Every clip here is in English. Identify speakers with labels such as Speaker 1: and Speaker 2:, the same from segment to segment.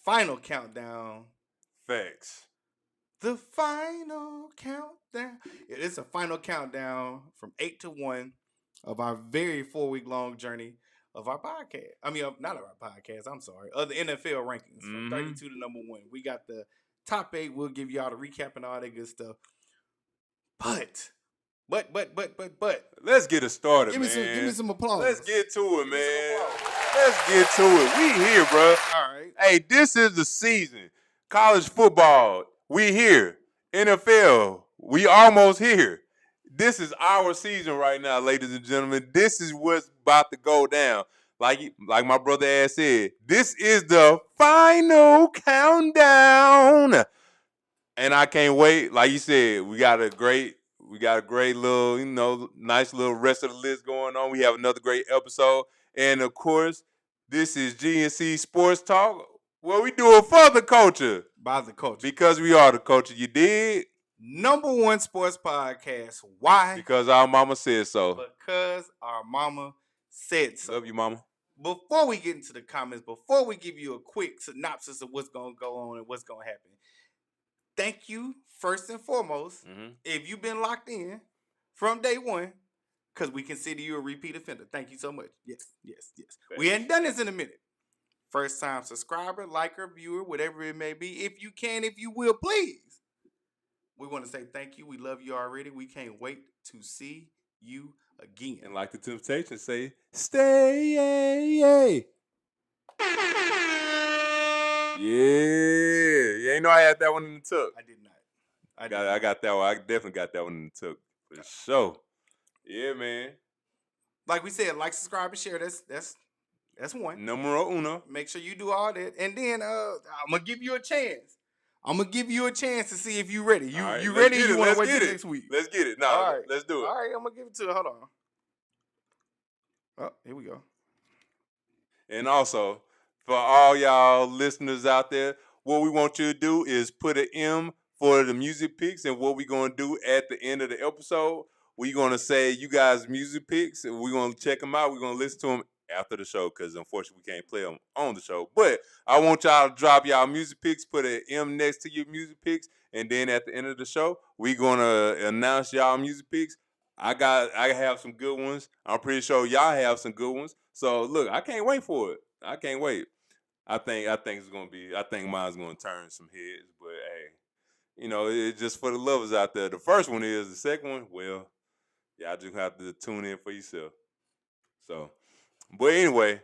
Speaker 1: final countdown.
Speaker 2: Facts.
Speaker 1: The final countdown. It's a final countdown from 8 to 1 of our very 4-week long journey of our podcast. I mean, not of our podcast, I'm sorry. Of the NFL rankings from 32 to number 1. We got the top 8. We'll give y'all the recap and all that good stuff. But.
Speaker 2: Let's get it started,
Speaker 1: give me some applause.
Speaker 2: Let's get to it, man. Let's get to it. We here, bro.
Speaker 1: All right.
Speaker 2: Hey, this is the season. College football, we here. NFL, we almost here. This is our season right now, ladies and gentlemen. This is what's about to go down. Like my brother ass said, this is the final countdown. And I can't wait. Like you said, we got a great little, nice little rest of the list going on. We have another great episode. And, of course, this is G&C Sports Talk, where we do it for the culture.
Speaker 1: By the culture.
Speaker 2: Because we are the culture. You dig?
Speaker 1: Number 1 sports podcast. Why?
Speaker 2: Because our mama said so.
Speaker 1: Because our mama said so.
Speaker 2: Love you, mama.
Speaker 1: Before we get into the comments, before we give you a quick synopsis of what's going to go on and what's going to happen, thank you, first and foremost, if you've been locked in from day one, because we consider you a repeat offender. Thank you so much. Yes. We hadn't done this in a minute. First time subscriber, liker, viewer, whatever it may be. If you can, if you will, please. We want to say thank you. We love you already. We can't wait to see you again.
Speaker 2: And like the Temptations say, stay. Yeah. You ain't know I had that one in the tuck.
Speaker 1: I did not.
Speaker 2: I got that one. I definitely got that one in the tuck. For sure. Yeah, man.
Speaker 1: Like we said, like, subscribe, and share. That's one.
Speaker 2: Numero uno.
Speaker 1: Make sure you do all that. And then I'm going to give you a chance. I'm going to give you a chance to see if you're ready. You ready? You want to wait till next week?
Speaker 2: Let's get it. No,
Speaker 1: all right.
Speaker 2: Let's do it.
Speaker 1: All right, I'm going to give it to you. Hold on. Oh, here we go.
Speaker 2: And also, for all y'all listeners out there, what we want you to do is put an M for the music picks. And what we're going to do at the end of the episode, we're going to say you guys' music picks. And we're going to check them out. We're going to listen to them after the show because, unfortunately, we can't play them on the show. But I want y'all to drop y'all music picks, put an M next to your music picks, and then at the end of the show, we're going to announce y'all music picks. I have some good ones. I'm pretty sure y'all have some good ones. So, look, I can't wait for it. I can't wait. I think mine's going to turn some heads. But, hey, it's just for the lovers out there. The first one is. The second one, well, y'all just have to tune in for yourself. So, but anyway.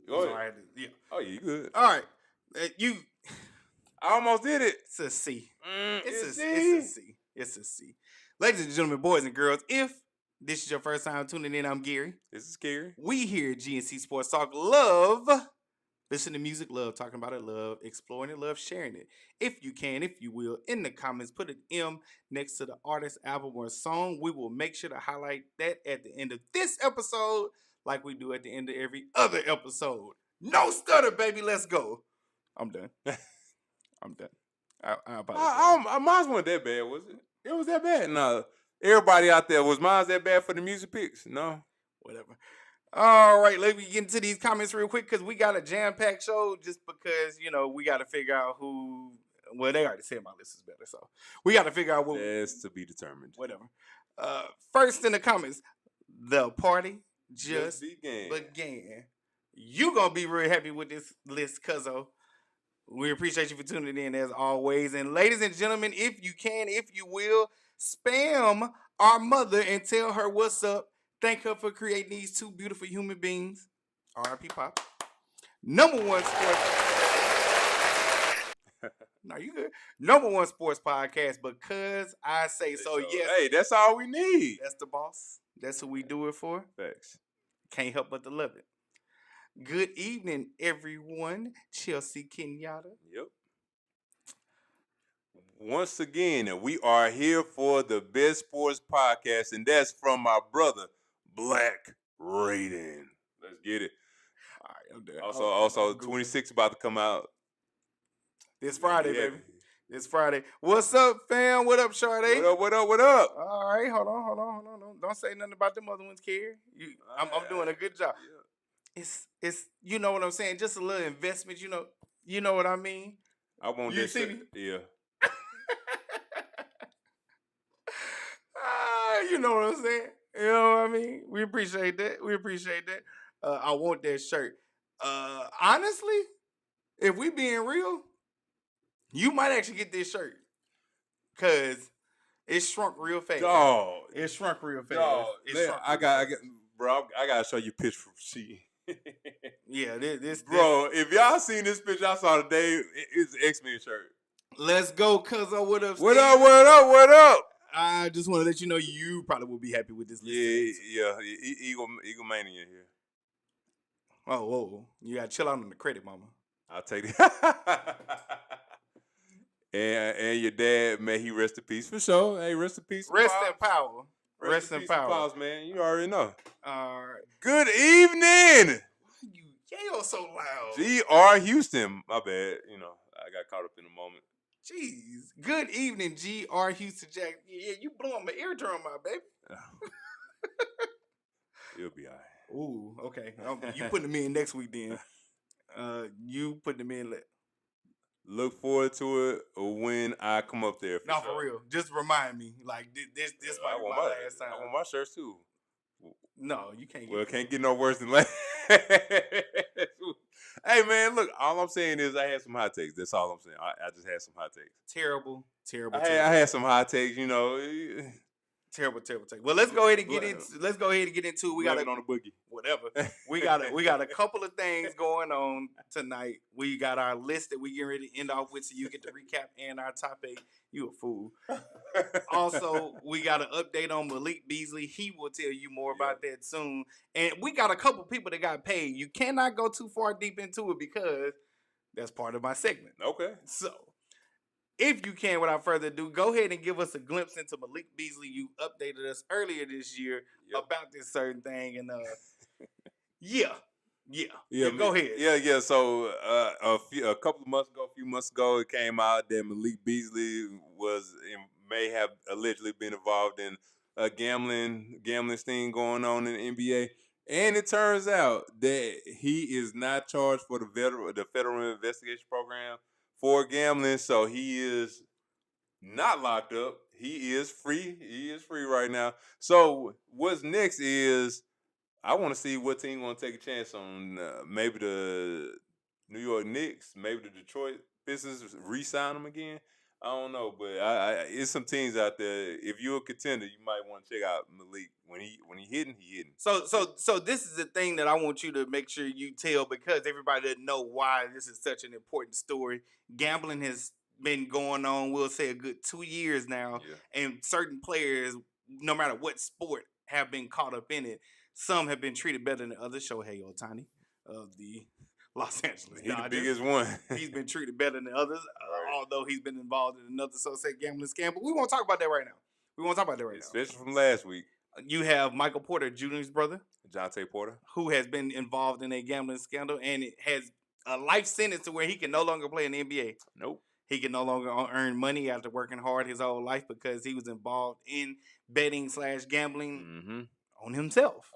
Speaker 2: Go ahead.
Speaker 1: Yeah.
Speaker 2: Oh, yeah, you good.
Speaker 1: All right.
Speaker 2: I almost did it.
Speaker 1: It's a C.
Speaker 2: It's
Speaker 1: a C. It's a C. Ladies and gentlemen, boys and girls, if this is your first time tuning in, I'm Gary.
Speaker 2: This is Cary.
Speaker 1: We here at G&C Sports Talk love listen to music, love talking about it, love exploring it, love sharing it. If you can, if you will, in the comments, put an M next to the artist, album, or song. We will make sure to highlight that at the end of this episode, like we do at the end of every other episode. No stutter, baby. Let's go. I'm done. I'm done. I apologize.
Speaker 2: Mine wasn't that bad, was it? It was that bad? No. Everybody out there, was mine that bad for the music picks? No.
Speaker 1: Whatever. All right, let me get into these comments real quick because we got a jam-packed show just because, we got to figure out who... Well, they already said my list is better, so we got to figure out what...
Speaker 2: That's to be determined.
Speaker 1: Whatever. First in the comments, the party just began. You going to be real happy with this list, cuzzo. We appreciate you for tuning in as always. And ladies and gentlemen, if you can, if you will, spam our mother and tell her what's up. Thank her for creating these two beautiful human beings. R.I.P. Pop. Number 1 sports. No, you good. Number 1 sports podcast because I say so. Yes.
Speaker 2: Hey, that's all we need.
Speaker 1: That's the boss. That's who we do it for.
Speaker 2: Thanks.
Speaker 1: Can't help but to love it. Good evening, everyone. Chelsea Kenyatta.
Speaker 2: Yep. Once again, we are here for the best sports podcast, and that's from my brother, Black Raiden. Let's get it.
Speaker 1: All right, I'm done.
Speaker 2: Also, 26 about to come out.
Speaker 1: This Friday, baby. This Friday. What's up, fam? What up, Sade?
Speaker 2: What up?
Speaker 1: All right, hold on. Don't say nothing about them other ones, Cary. I'm doing a good job. Yeah. It's you know what I'm saying? Just a little investment, You know what I mean?
Speaker 2: I want
Speaker 1: You
Speaker 2: that
Speaker 1: see
Speaker 2: shirt.
Speaker 1: me?
Speaker 2: Yeah.
Speaker 1: You know what I'm saying? You know what I mean? We appreciate that. We appreciate that. I want that shirt. Honestly, if we being real, you might actually get this shirt because it shrunk real fast.
Speaker 2: Dog.
Speaker 1: It shrunk real fast.
Speaker 2: Dog.
Speaker 1: It shrunk real fast.
Speaker 2: Bro, I gotta show you a picture from C.
Speaker 1: Yeah, this
Speaker 2: Bro, if y'all seen this picture I saw today, it's an X-Men shirt.
Speaker 1: Let's go, cuzzo. What up,
Speaker 2: What
Speaker 1: Steve?
Speaker 2: up, what up, what up?
Speaker 1: I just want to let you know you probably will be happy with this list.
Speaker 2: Yeah, Eagle Mania here.
Speaker 1: Oh, whoa. You got to chill out on the credit, mama.
Speaker 2: I'll take it. and your dad, may he rest in peace for sure. Hey, rest in peace.
Speaker 1: Rest in power.
Speaker 2: Rest in power. Pause, man. You already know.
Speaker 1: All right.
Speaker 2: Good evening.
Speaker 1: Why you yell so loud?
Speaker 2: G.R. Houston. My bad. You know, I got caught up in the moment.
Speaker 1: Jeez. Good evening, G.R. Houston Jack. Yeah, you blowing my eardrum out, baby.
Speaker 2: It'll be all right.
Speaker 1: Ooh, okay. You putting them in next week then. You putting them in.
Speaker 2: Look forward to it when I come up there.
Speaker 1: For real. Just remind me. Like, this might be my last time.
Speaker 2: I want my shirts too.
Speaker 1: No, you can't get
Speaker 2: it can't get no worse than last. Hey, man, look, all I'm saying is I had some hot takes. That's all I'm saying. I just had some hot takes.
Speaker 1: Terrible.
Speaker 2: I had some hot takes, you know.
Speaker 1: Terrible take. Well, let's go ahead and get into it. We got
Speaker 2: on the boogie.
Speaker 1: Whatever. We got a couple of things going on tonight. We got our list that we get ready to end off with, so you get to recap and our top 8. You a fool. Also, we got an update on Malik Beasley. He will tell you more about that soon. And we got a couple people that got paid. You cannot go too far deep into it because that's part of my segment.
Speaker 2: Okay.
Speaker 1: So, if you can, without further ado, go ahead and give us a glimpse into Malik Beasley. You updated us earlier this year about this certain thing, and go ahead.
Speaker 2: Yeah. So a few months ago, it came out that Malik Beasley may have allegedly been involved in a gambling thing going on in the NBA. And it turns out that he is not charged for the federal investigation program for gambling, so he is not locked up. He is free. He is free right now. So what's next is I want to see what team going to take a chance on. Maybe the New York Knicks, maybe the Detroit Pistons re-sign him again. I don't know, but it's some teams out there. If you're a contender, you might want to check out Malik. When he hitting, he hitting.
Speaker 1: So this is the thing that I want you to make sure you tell, because everybody doesn't know why this is such an important story. Gambling has been going on, we'll say, a good 2 years now, and certain players, no matter what sport, have been caught up in it. Some have been treated better than others. Shohei Ohtani of the Los Angeles Dodgers.
Speaker 2: He's the biggest one.
Speaker 1: He's been treated better than others, although he's been involved in another associated gambling scam. But we won't talk about that right now.
Speaker 2: Especially from last week.
Speaker 1: You have Michael Porter Jr.'s brother,
Speaker 2: Jonte Porter,
Speaker 1: who has been involved in a gambling scandal, and it has a life sentence to where he can no longer play in the NBA.
Speaker 2: Nope.
Speaker 1: He can no longer earn money after working hard his whole life because he was involved in betting/gambling on himself.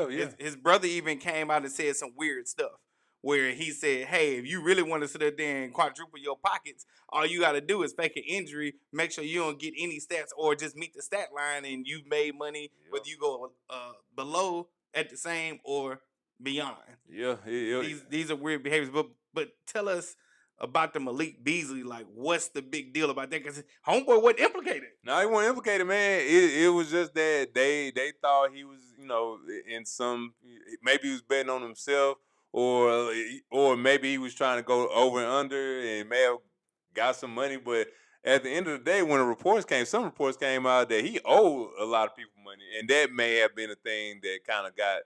Speaker 2: Yeah.
Speaker 1: His brother even came out and said some weird stuff where he said, hey, if you really want to sit up there and quadruple your pockets, all you got to do is fake an injury, make sure you don't get any stats, or just meet the stat line and you've made money, whether you go below, at the same, or beyond.
Speaker 2: Yeah.
Speaker 1: These are weird behaviors. But tell us about the Malik Beasley. Like, what's the big deal about that? Because homeboy wasn't implicated.
Speaker 2: No, he wasn't implicated, man. It was just that they thought he was, in some, maybe he was betting on himself, or maybe he was trying to go over and under and may have got some money. But at the end of the day, when some reports came out that he owed a lot of people money, and that may have been a thing that kind of got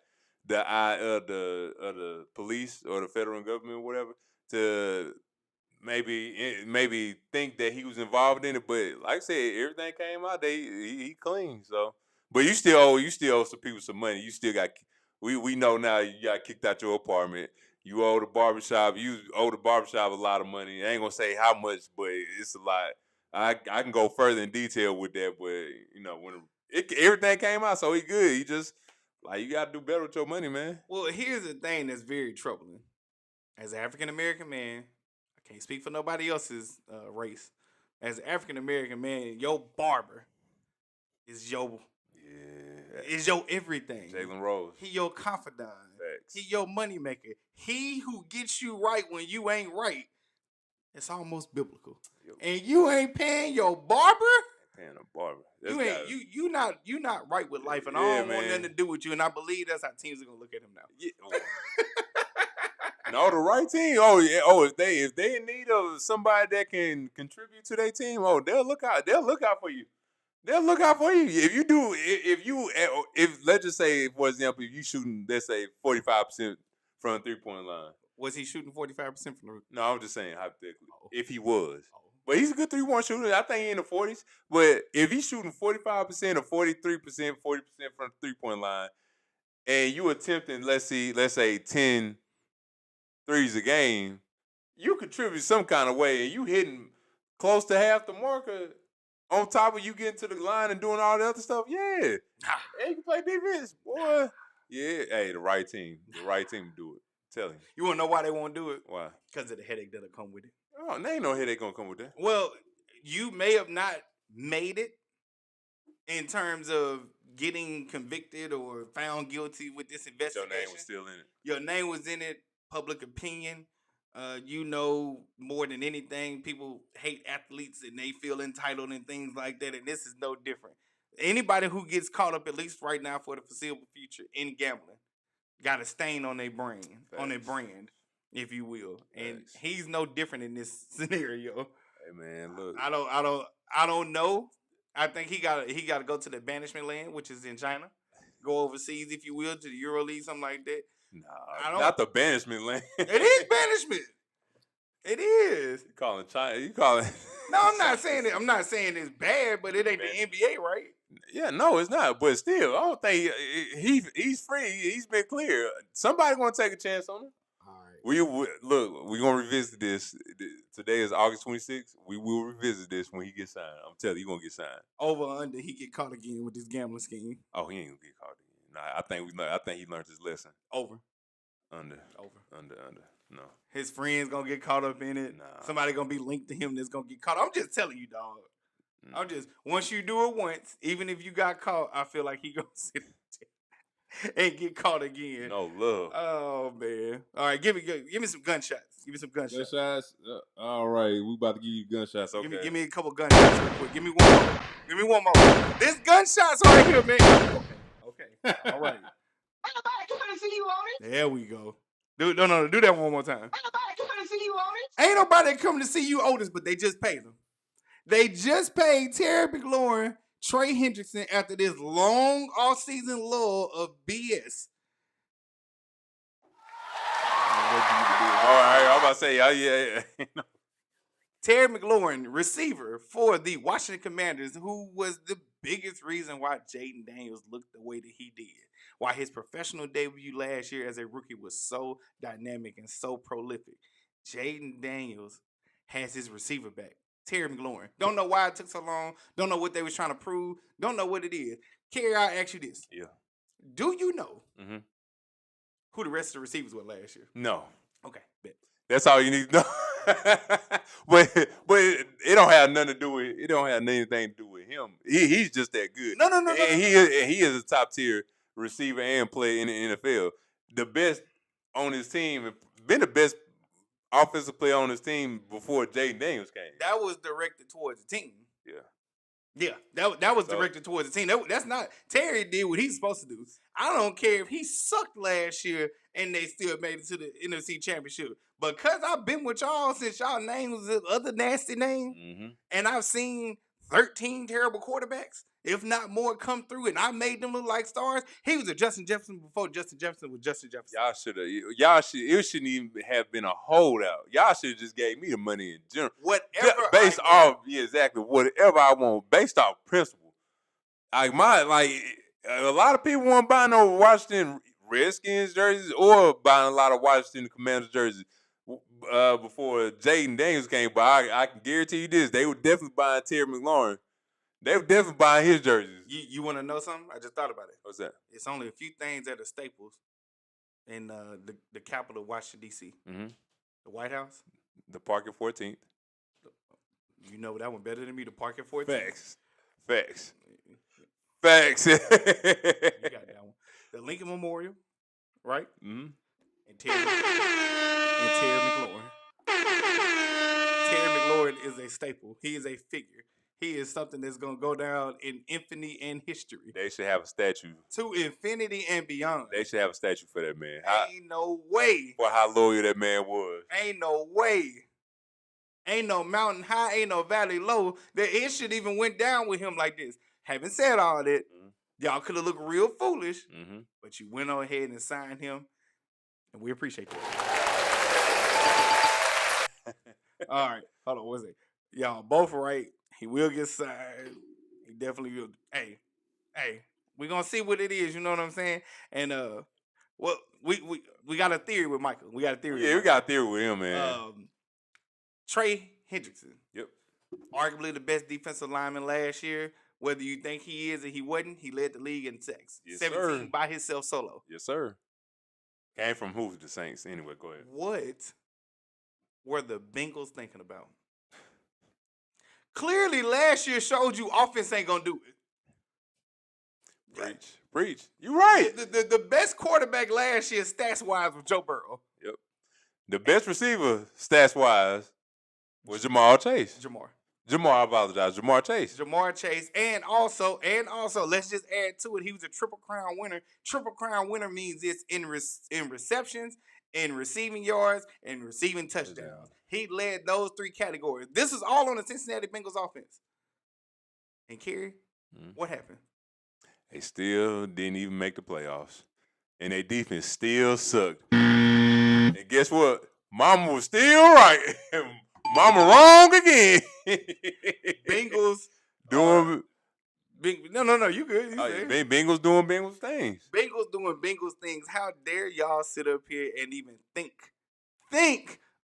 Speaker 2: the eye of the police or the federal government or whatever to maybe think that he was involved in it. But like I said, everything came out that he clean. So, but you still owe some people some money. You still got. We know now you got kicked out your apartment. You owe the barbershop. You owe the barbershop a lot of money. I ain't gonna say how much, but it's a lot. I can go further in detail with that, but when everything came out, so he good. He just you gotta do better with your money, man.
Speaker 1: Well, here's the thing that's very troubling. As an African American man, can't speak for nobody else's race. As an African American man, your barber is your everything.
Speaker 2: Jalen Rose.
Speaker 1: He your confidant.
Speaker 2: Facts.
Speaker 1: He your moneymaker. He who gets you right when you ain't right. It's almost biblical. Yep. And you ain't paying your barber.
Speaker 2: Paying a barber.
Speaker 1: You not right with life, and I don't want nothing to do with you. And I believe that's how teams are gonna look at him now.
Speaker 2: Yeah. No, the right team. Oh yeah. Oh, if they in need of somebody that can contribute to their team, they'll look out. They'll look out for you. They'll look out for you. If let's just say, for example, if you shooting, let's say 45% from the 3-point line.
Speaker 1: Was he shooting 45% from the?
Speaker 2: No, I'm just saying hypothetically. If he was. But he's a good 3-point shooter. I think he's in the 40s. But if he's shooting 45% or 43%, 40% from the 3-point line, and you attempting, let's say 10 threes a game, you contribute some kind of way, and you hitting close to half the marker on top of you getting to the line and doing all the other stuff. Yeah. Hey, you can play defense, boy. Yeah. Hey, the right team. The right team do it. Tell him.
Speaker 1: You want to know why they won't do it?
Speaker 2: Why?
Speaker 1: Because of the headache that'll come with it.
Speaker 2: Oh, there ain't no headache gonna come with that.
Speaker 1: Well, you may have not made it in terms of getting convicted or found guilty with this investigation.
Speaker 2: Your name was still in it.
Speaker 1: Your name was in it. Public opinion. You know, more than anything, people hate athletes and they feel entitled and things like that. And this is no different. Anybody who gets caught up, at least right now for the foreseeable future, in gambling, got a stain on their brain, on their brand, if you will. And he's no different in this scenario.
Speaker 2: Hey man, look.
Speaker 1: I don't know. I think he got to go to the banishment land, which is in China. Go overseas, if you will, to the Euro League, something like that.
Speaker 2: No, not the banishment land.
Speaker 1: It is banishment. It is.
Speaker 2: You calling China? You calling?
Speaker 1: No, I'm not saying it. I'm not saying it's bad, but it ain't the NBA, right?
Speaker 2: Yeah, no, it's not. But still, I don't think he's free. He's been clear. Somebody gonna take a chance on him.
Speaker 1: All right.
Speaker 2: We're gonna revisit this. Today is August 26th. We will revisit this when he gets signed. I'm telling you, he's gonna get signed.
Speaker 1: Over or under, he get caught again with this gambling scheme.
Speaker 2: Oh, he ain't gonna get caught again. Nah, I think he learned his lesson.
Speaker 1: Over.
Speaker 2: Under. No.
Speaker 1: His friends gonna get caught up in it.
Speaker 2: Nah.
Speaker 1: Somebody gonna be linked to him that's gonna get caught. I'm just telling you, dog. Once you do it once, even if you got caught, I feel like he gonna sit and get caught again.
Speaker 2: No love.
Speaker 1: Oh man. All right, give me some gunshots. Give me some gunshots.
Speaker 3: Gunshots? All right, we about to give you gunshots. Okay.
Speaker 1: Give me a couple gunshots real quick. Give me one more. This gunshots right here, man. Okay. All right.
Speaker 4: Ain't nobody coming to see you on it.
Speaker 1: There we go. Do that one more time.
Speaker 4: Ain't nobody coming to see you on it.
Speaker 1: Ain't nobody coming to see you, Otis, but they just paid him. They just paid Terry McLaurin, Trey Hendrickson after this long off-season lull of BS.
Speaker 2: All right, I'm about to say, yeah.
Speaker 1: Terry McLaurin, receiver for the Washington Commanders, who was the biggest reason why Jaden Daniels looked the way that he did. Why his professional debut last year as a rookie was so dynamic and so prolific. Jaden Daniels has his receiver back. Terry McLaurin. Don't know why it took so long. Don't know what they was trying to prove. Don't know what it is. Cary, I'll ask you this.
Speaker 2: Yeah.
Speaker 1: Do you know who the rest of the receivers were last year?
Speaker 2: No.
Speaker 1: Okay, bet.
Speaker 2: That's all you need to know. but it don't have nothing to do with it. Don't have anything to do with him. He's just that good.
Speaker 1: No.
Speaker 2: He is a top tier receiver and player in the NFL. The best on his team, been the best offensive player on his team before Jaden Daniels came.
Speaker 1: That was directed towards the team.
Speaker 2: Yeah.
Speaker 1: Yeah, that was directed towards the team. That's not Terry did what he's supposed to do. I don't care if he sucked last year and they still made it to the NFC Championship. Because I've been with y'all since y'all names the other nasty name, and I've seen 13 terrible quarterbacks, if not more, come through, and I made them look like stars. He was a Justin Jefferson before Justin Jefferson was Justin Jefferson.
Speaker 2: It shouldn't even have been a holdout. Y'all should have just gave me the money in general.
Speaker 1: Whatever.
Speaker 2: Whatever I want, based off principle. A lot of people weren't buying no Washington Redskins jerseys or buying a lot of Washington Commanders jerseys before Jaden Daniels came. But I can guarantee you this: they were definitely buying Terry McLaurin. They were definitely buying his jerseys.
Speaker 1: You want to know something? I just thought about it.
Speaker 2: What's that?
Speaker 1: It's only a few things that are staples in the capital of Washington, D.C.
Speaker 2: Mm-hmm.
Speaker 1: The White House,
Speaker 2: The Park at 14th.
Speaker 1: You know that one better than me. The Park at 14th.
Speaker 2: Facts.
Speaker 1: You got that one. The Lincoln Memorial, right?
Speaker 2: Mm-hmm.
Speaker 1: And Terry McLaurin. Terry McLaurin is a staple. He is a figure. He is something that's going to go down in infamy and history.
Speaker 2: They should have a statue.
Speaker 1: To infinity and beyond.
Speaker 2: They should have a statue for that man.
Speaker 1: Ain't no way.
Speaker 2: For how loyal that man was.
Speaker 1: Ain't no way. Ain't no mountain high, ain't no valley low. That it should even went down with him like this. Having said all that, y'all could have looked real foolish, but you went on ahead and signed him, and we appreciate that. All right, hold on, what's it? Y'all both right. He will get signed. He definitely will. Hey, we're gonna see what it is. You know what I'm saying? And well, we got a theory with Michael. We got a theory.
Speaker 2: Yeah, we got a theory with him, man.
Speaker 1: Trey Hendrickson.
Speaker 2: Yep.
Speaker 1: Arguably the best defensive lineman last year. Whether you think he is or he wasn't, he led the league in sacks.
Speaker 2: Yes,
Speaker 1: 17
Speaker 2: sir.
Speaker 1: by himself solo.
Speaker 2: Yes, sir. Came from who? The Saints. Anyway, go ahead.
Speaker 1: What were the Bengals thinking about? Clearly, last year showed you offense ain't going to do it.
Speaker 2: Preach. You right.
Speaker 1: The best quarterback last year, stats-wise, was Joe Burrow.
Speaker 2: Yep. The best receiver, stats-wise, was Jamar Chase. Jamar Chase. And also, let's just add to it, he was a Triple Crown winner. Triple Crown winner means it's in receptions, in receiving yards, and receiving touchdowns. He led those three categories. This is all on the Cincinnati Bengals offense. And Cary, what happened? They still didn't even make the playoffs. And their defense still sucked. And guess what? Mama was still right. Mama wrong again.
Speaker 1: Bengals
Speaker 2: doing
Speaker 1: No, you good.
Speaker 2: Bengals doing Bengals things.
Speaker 1: Bengals doing Bengals things. How dare y'all sit up here and even think,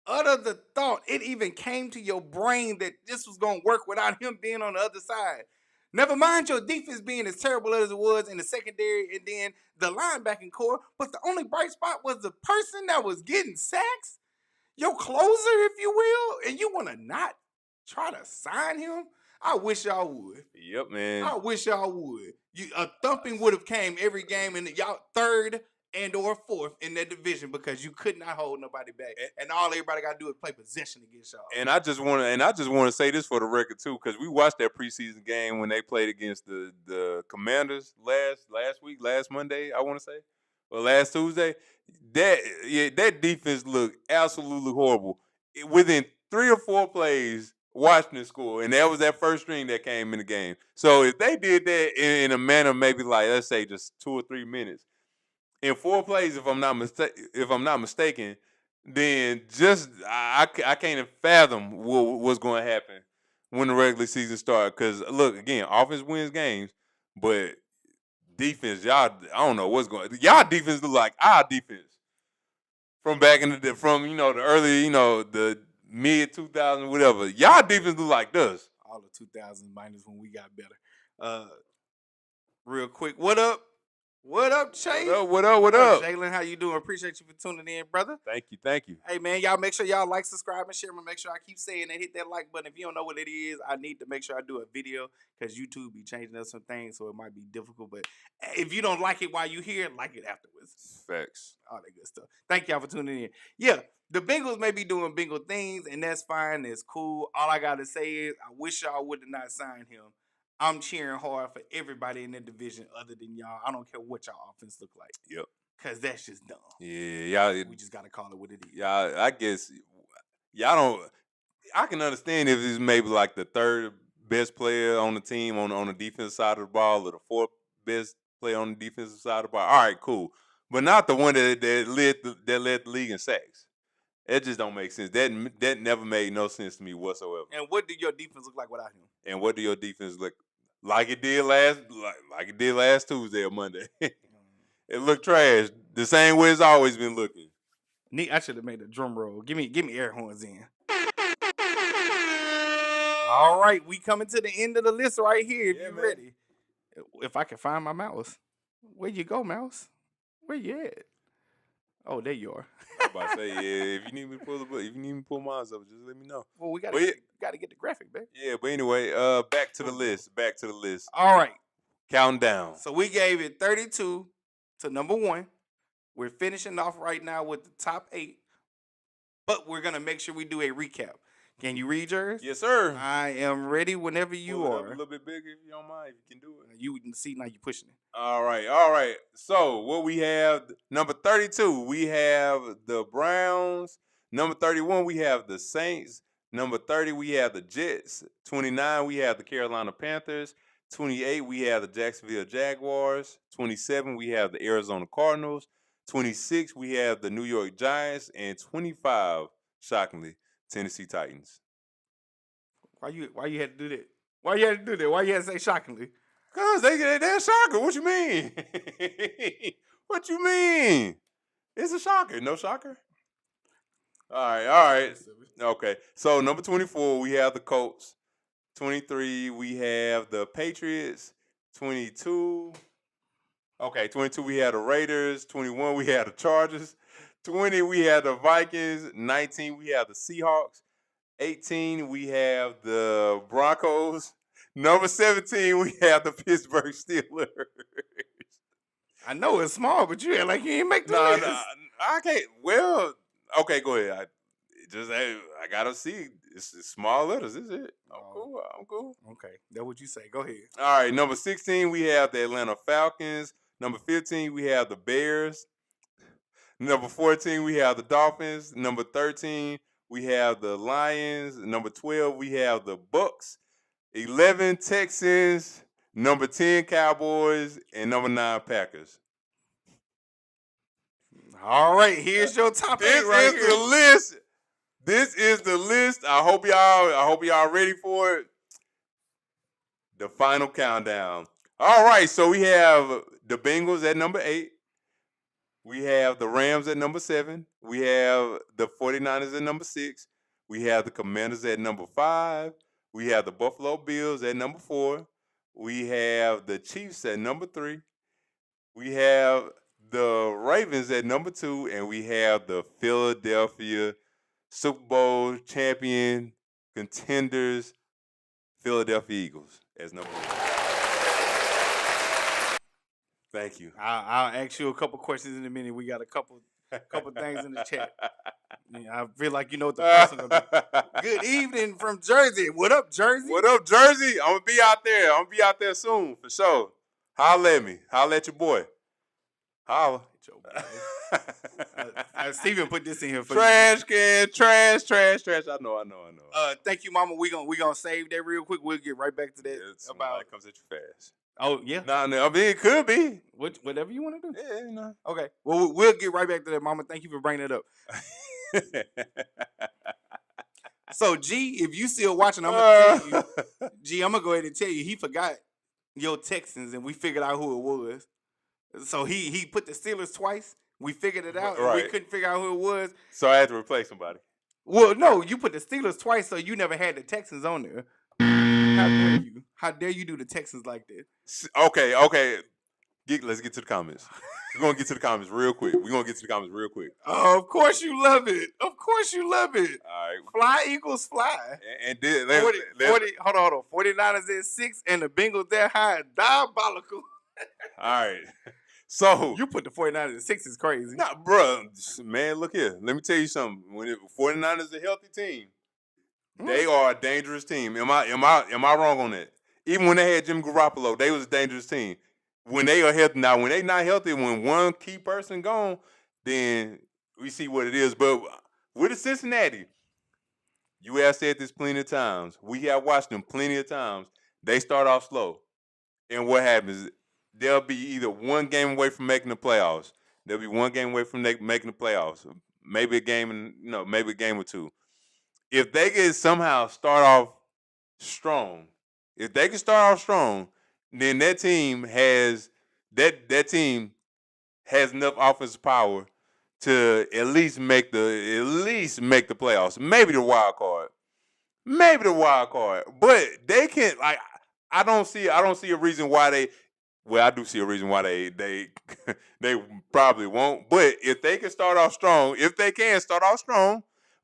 Speaker 1: utter the thought. It even came to your brain that this was going to work without him being on the other side. Never mind your defense being as terrible as it was in the secondary and then the linebacking core, but the only bright spot was the person that was getting sacks, your closer, if you will, and you want to not try to sign him? I wish y'all would.
Speaker 2: Yep, man.
Speaker 1: I wish y'all would. A thumping would have came every game, and y'all third and or fourth in that division because you could not hold nobody back, and all everybody got to do is play possession against y'all.
Speaker 2: And I just want to say this for the record too, because we watched that preseason game when they played against the Commanders last Monday, I want to say, or last Tuesday. That defense looked absolutely horrible. Within 3 or 4 plays, Washington scored, and that was that first string that came in the game. So if they did that in a manner, maybe like let's say just 2 or 3 minutes, in 4 plays, if I'm not mistaken, then just I can't fathom what's going to happen when the regular season starts. Because look, again, offense wins games, but defense, y'all, I don't know what's going. Y'all defense look like our defense from back in the the early, the mid 2000s, whatever. Y'all defense look like this.
Speaker 1: All the 2000s minus when we got better. Real quick, what up? What up, Chase?
Speaker 2: What up?
Speaker 1: Jalen, how you doing? Appreciate you for tuning in, brother.
Speaker 2: Thank you.
Speaker 1: Hey, man, y'all make sure y'all like, subscribe, and share. Make sure I keep saying that. Hit that like button. If you don't know what it is, I need to make sure I do a video because YouTube be changing up some things, so it might be difficult. But if you don't like it while you hear it, like it afterwards.
Speaker 2: Facts.
Speaker 1: All that good stuff. Thank y'all for tuning in. Yeah, the Bengals may be doing Bengal things, and that's fine. That's cool. All I got to say is I wish y'all would have not signed him. I'm cheering hard for everybody in the division other than y'all. I don't care what y'all offense look like.
Speaker 2: Yep.
Speaker 1: Because that's just dumb.
Speaker 2: Yeah, y'all.
Speaker 1: We just got to call it what it is.
Speaker 2: Y'all, I guess, y'all don't. I can understand if it's maybe like the 3rd best player on the team on the defensive side of the ball or the 4th best player on the defensive side of the ball. All right, cool. But not the one that led the league in sacks. That just don't make sense. That never made no sense to me whatsoever.
Speaker 1: And what do your defense look like without him?
Speaker 2: And what do your defense look like it did last Tuesday or Monday? It looked trash. The same way it's always been looking.
Speaker 1: I should have made a drum roll. Give me air horns in. All right, we coming to the end of the list right here. If you're ready. If I can find my mouse. Where you go, mouse? Where you at? Oh, there you are.
Speaker 2: I'm about to say, yeah, if you need me to pull mine up, just let me know.
Speaker 1: Well, we got to get the graphic, baby.
Speaker 2: Yeah, but anyway, back to the list.
Speaker 1: All right.
Speaker 2: Countdown.
Speaker 1: So we gave it 32 to number 1. We're finishing off right now with the top 8, but we're going to make sure we do a recap. Can you read yours?
Speaker 2: Yes, sir.
Speaker 1: I am ready whenever you
Speaker 2: Pull it
Speaker 1: are.
Speaker 2: up a little bit bigger if you don't mind, if you can do it.
Speaker 1: You see, now you're pushing it.
Speaker 2: All right. So what we have, number 32, we have the Browns. Number 31, we have the Saints. Number 30, we have the Jets. 29, we have the Carolina Panthers. 28, we have the Jacksonville Jaguars. 27, we have the Arizona Cardinals. 26, we have the New York Giants. And 25, shockingly, Tennessee Titans.
Speaker 1: Why you had to do that? Why you had to say shockingly?
Speaker 2: Cause they're a shocker. What you mean? What you mean? It's a shocker. No shocker. All right. Okay. So number 24, we have the Colts. 23, we have the Patriots. 22. Okay, 22, we have the Raiders. 21, we have the Chargers. 20, we have the Vikings. 19, we have the Seahawks. 18, we have the Broncos. Number 17, we have the Pittsburgh Steelers.
Speaker 1: I know it's small, but you act like you ain't make the list.
Speaker 2: No, I can't. Well, okay, go ahead. I gotta see. It's small letters, is it? I'm cool.
Speaker 1: Okay, that's what you say. Go ahead.
Speaker 2: All right, number 16, we have the Atlanta Falcons. Number 15, we have the Bears. Number 14, we have the Dolphins. Number 13, we have the Lions. Number 12, we have the Bucks. 11, Texans. Number 10, Cowboys. And number 9, Packers.
Speaker 1: All right, here's your top 8 right here.
Speaker 2: The list. This is the list. I hope y'all ready for it. The final countdown. All right, so we have the Bengals at number 8. We have the Rams at number 7. We have the 49ers at number 6. We have the Commanders at number 5. We have the Buffalo Bills at number 4. We have the Chiefs at number 3. We have the Ravens at number 2. And we have the Philadelphia Super Bowl champion contenders, Philadelphia Eagles, as number 1. Thank you.
Speaker 1: I'll ask you a couple questions in a minute. We got a couple things in the chat. I feel like you know what the first one's gonna be. Good evening from Jersey. What up, Jersey?
Speaker 2: What up, Jersey? I'm gonna be out there. I'm gonna be out there soon for sure. Holla at me. Holla at your boy. Holla.
Speaker 1: Steven put this in here for
Speaker 2: trash can, trash. I know.
Speaker 1: Thank you, Mama. We gonna save that real quick. We'll get right back to that.
Speaker 2: About it comes at you fast.
Speaker 1: Oh yeah.
Speaker 2: No. I mean, it could be.
Speaker 1: Whatever you want to do.
Speaker 2: Yeah, you know.
Speaker 1: Okay. Well, we'll get right back to that, Mama. Thank you for bringing it up. So, G, if you still watching, I'm gonna tell you. G, I'm gonna go ahead and tell you, he forgot your Texans, and we figured out who it was. So he put the Steelers twice. We figured it out.
Speaker 2: Right.
Speaker 1: And we couldn't figure out who it was.
Speaker 2: So I had to replace somebody.
Speaker 1: Well, no, you put the Steelers twice, so you never had the Texans on there. How dare you? How dare you do the Texans like that?
Speaker 2: Okay. Let's get to the comments. We're going to get to the comments real quick.
Speaker 1: Oh, of course you love it.
Speaker 2: All right.
Speaker 1: Fly equals fly.
Speaker 2: And
Speaker 1: 40, hold on. 49ers at 6 and the Bengals that high. Diabolical.
Speaker 2: All right. So
Speaker 1: you put the 49ers at 6 is crazy.
Speaker 2: Nah, bro. Man, look here. Let me tell you something. When 49ers is a healthy team, they are a dangerous team. Am I wrong on that? Even when they had Jimmy Garoppolo, they was a dangerous team. When they are healthy, now when they not healthy, when one key person gone, then we see what it is. But with the Cincinnati, you have said this plenty of times. We have watched them plenty of times. They start off slow. And what happens? They'll be either one game away from making the playoffs. They'll be one game away from making the playoffs. Maybe a game, maybe a game or two. If they can somehow start off strong, then that team has enough offensive power to at least make the playoffs. Maybe the wild card. But they can't. Like, I don't see a reason why Well, I do see a reason why they they probably won't. But if they can start off strong,